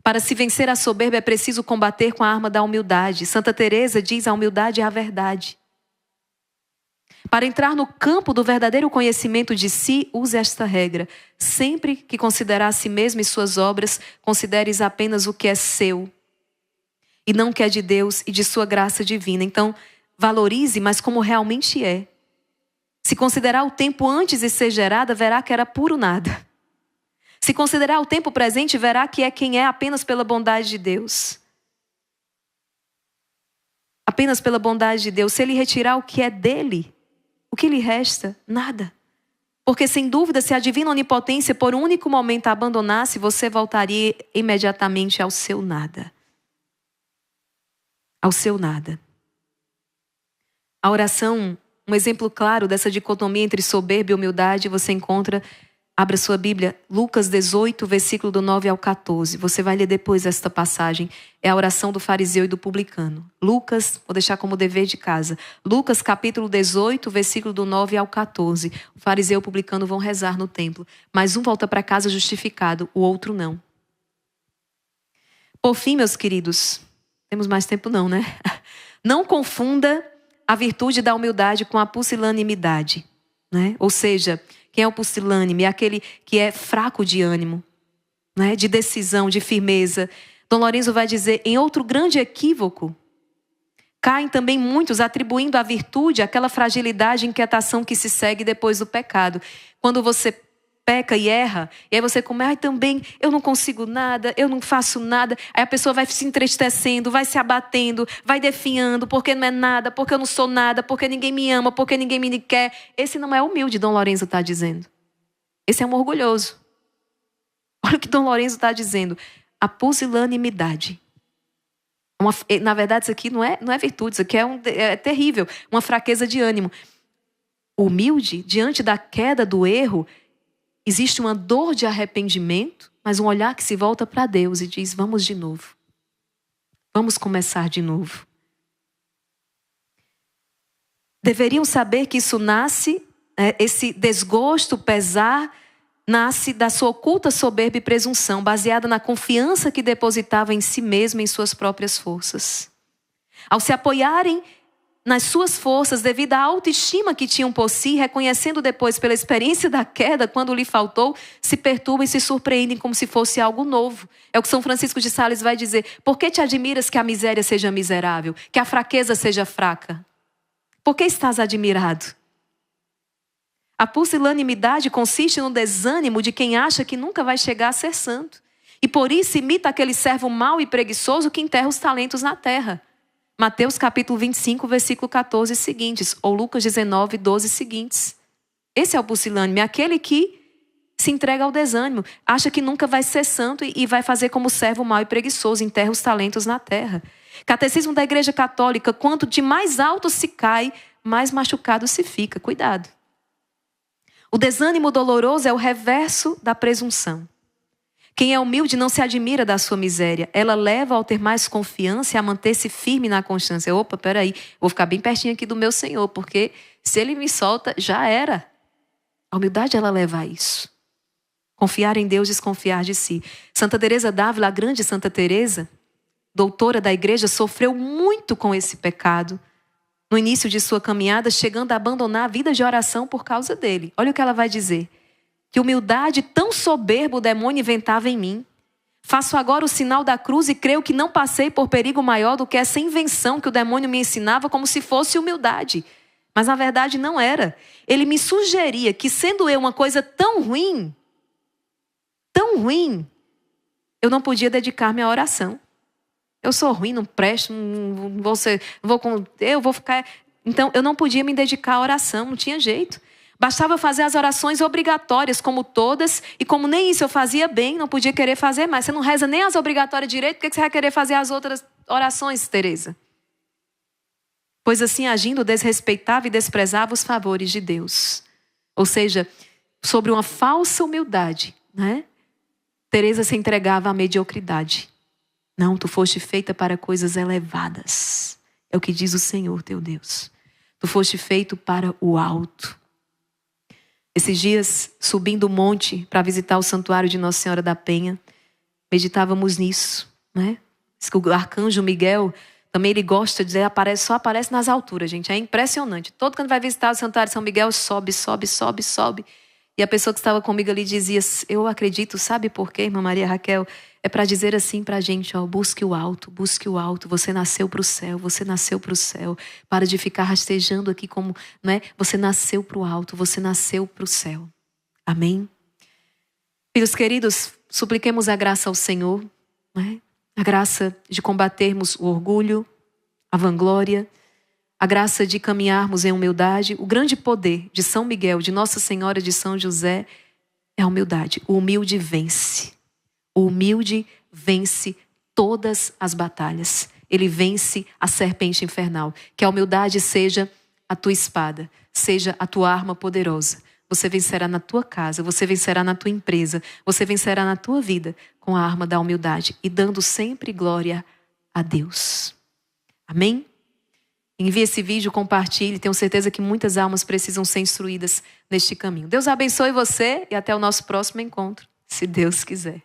Para se vencer a soberba é preciso combater com a arma da humildade. Santa Teresa diz, a humildade é a verdade. Para entrar no campo do verdadeiro conhecimento de si, use esta regra. Sempre que considerar a si mesmo e suas obras, consideres apenas o que é seu e não o que é de Deus e de sua graça divina. Então, valorize, mas como realmente é. Se considerar o tempo antes de ser gerada, verá que era puro nada. Se considerar o tempo presente, verá que é quem é apenas pela bondade de Deus. Apenas pela bondade de Deus. Se Ele retirar o que é dele, o que lhe resta? Nada. Porque sem dúvida, se a divina onipotência por um único momento a abandonasse, você voltaria imediatamente ao seu nada. Ao seu nada. A oração, um exemplo claro dessa dicotomia entre soberba e humildade, você encontra, abra sua Bíblia, Lucas 18, versículo do 9 ao 14. Você vai ler depois esta passagem. É a oração do fariseu e do publicano. Lucas, vou deixar como dever de casa. Lucas capítulo 18, versículo do 9 ao 14. O fariseu e o publicano vão rezar no templo. Mas um volta para casa justificado, o outro não. Por fim, meus queridos, temos mais tempo não, né? Não confunda a virtude da humildade com a pusilanimidade, né? Ou seja, quem é o pusilânime? É aquele que é fraco de ânimo, né? De decisão, de firmeza. Dom Lorenzo vai dizer, em outro grande equívoco, caem também muitos atribuindo à virtude aquela fragilidade e inquietação que se segue depois do pecado. Quando você peca e erra, e aí você começa, também eu não consigo nada, eu não faço nada. Aí a pessoa vai se entristecendo, vai se abatendo, vai definhando, porque não é nada, porque eu não sou nada, porque ninguém me ama, porque ninguém me quer. Esse não é humilde, Dom Lorenzo está dizendo. Esse é um orgulhoso. Olha o que Dom Lorenzo está dizendo. A pusilanimidade. Na verdade, isso aqui não é virtude, isso aqui é terrível. Uma fraqueza de ânimo. O humilde, diante da queda do erro, existe uma dor de arrependimento, mas um olhar que se volta para Deus e diz, vamos de novo. Vamos começar de novo. Deveriam saber que isso nasce, esse desgosto, pesar, nasce da sua oculta soberba e presunção, baseada na confiança que depositava em si mesmo e em suas próprias forças. Ao se apoiarem nas suas forças, devido à autoestima que tinham por si, reconhecendo depois pela experiência da queda, quando lhe faltou, se perturbam e se surpreendem como se fosse algo novo. É o que São Francisco de Sales vai dizer. Por que te admiras que a miséria seja miserável? Que a fraqueza seja fraca? Por que estás admirado? A pusilanimidade consiste no desânimo de quem acha que nunca vai chegar a ser santo. E por isso imita aquele servo mau e preguiçoso que enterra os talentos na terra. Mateus capítulo 25, versículo 14 seguintes. Ou Lucas 19, 12 seguintes. Esse é o pusilânime, aquele que se entrega ao desânimo. Acha que nunca vai ser santo e vai fazer como servo mau e preguiçoso. Enterra os talentos na terra. Catecismo da Igreja Católica. Quanto de mais alto se cai, mais machucado se fica. Cuidado. O desânimo doloroso é o reverso da presunção. Quem é humilde não se admira da sua miséria. Ela leva ao ter mais confiança e a manter-se firme na constância. Opa, peraí, vou ficar bem pertinho aqui do meu Senhor, porque se Ele me solta, já era. A humildade, ela leva a isso. Confiar em Deus, desconfiar de si. Santa Teresa d'Ávila, a grande Santa Teresa, doutora da igreja, sofreu muito com esse pecado. No início de sua caminhada, chegando a abandonar a vida de oração por causa dele. Olha o que ela vai dizer. Que humildade tão soberba o demônio inventava em mim. Faço agora o sinal da cruz e creio que não passei por perigo maior do que essa invenção que o demônio me ensinava como se fosse humildade. Mas na verdade não era. Ele me sugeria que sendo eu uma coisa tão ruim, eu não podia dedicar-me à oração. Eu sou ruim, não presto, eu vou ficar... Então eu não podia me dedicar à oração, não tinha jeito. Bastava fazer as orações obrigatórias, como todas, e como nem isso eu fazia bem, não podia querer fazer mais. Você não reza nem as obrigatórias direito, por que você vai querer fazer as outras orações, Teresa? Pois assim, agindo, desrespeitava e desprezava os favores de Deus. Ou seja, sobre uma falsa humildade, né? Teresa se entregava à mediocridade. Não, tu foste feita para coisas elevadas. É o que diz o Senhor, teu Deus. Tu foste feito para o alto. Esses dias, subindo o monte para visitar o santuário de Nossa Senhora da Penha, meditávamos nisso, né? O arcanjo Miguel Também ele gosta de dizer, só aparece nas alturas, gente. É impressionante. Todo quando vai visitar o Santuário de São Miguel, sobe, sobe, sobe, sobe. E a pessoa que estava comigo ali dizia, eu acredito, sabe por quê, irmã Maria Raquel? É para dizer assim para a gente, ó, busque o alto, você nasceu para o céu, você nasceu para o céu. Para de ficar rastejando aqui como, né? Você nasceu para o alto, você nasceu para o céu. Amém? Filhos queridos, supliquemos a graça ao Senhor, né? A graça de combatermos o orgulho, a vanglória, a graça de caminharmos em humildade. O grande poder de São Miguel, de Nossa Senhora de São José, é a humildade. O humilde vence. O humilde vence todas as batalhas. Ele vence a serpente infernal. Que a humildade seja a tua espada, seja a tua arma poderosa. Você vencerá na tua casa, você vencerá na tua empresa, você vencerá na tua vida com a arma da humildade e dando sempre glória a Deus. Amém? Envie esse vídeo, compartilhe. Tenho certeza que muitas almas precisam ser instruídas neste caminho. Deus abençoe você e até o nosso próximo encontro, se Deus quiser.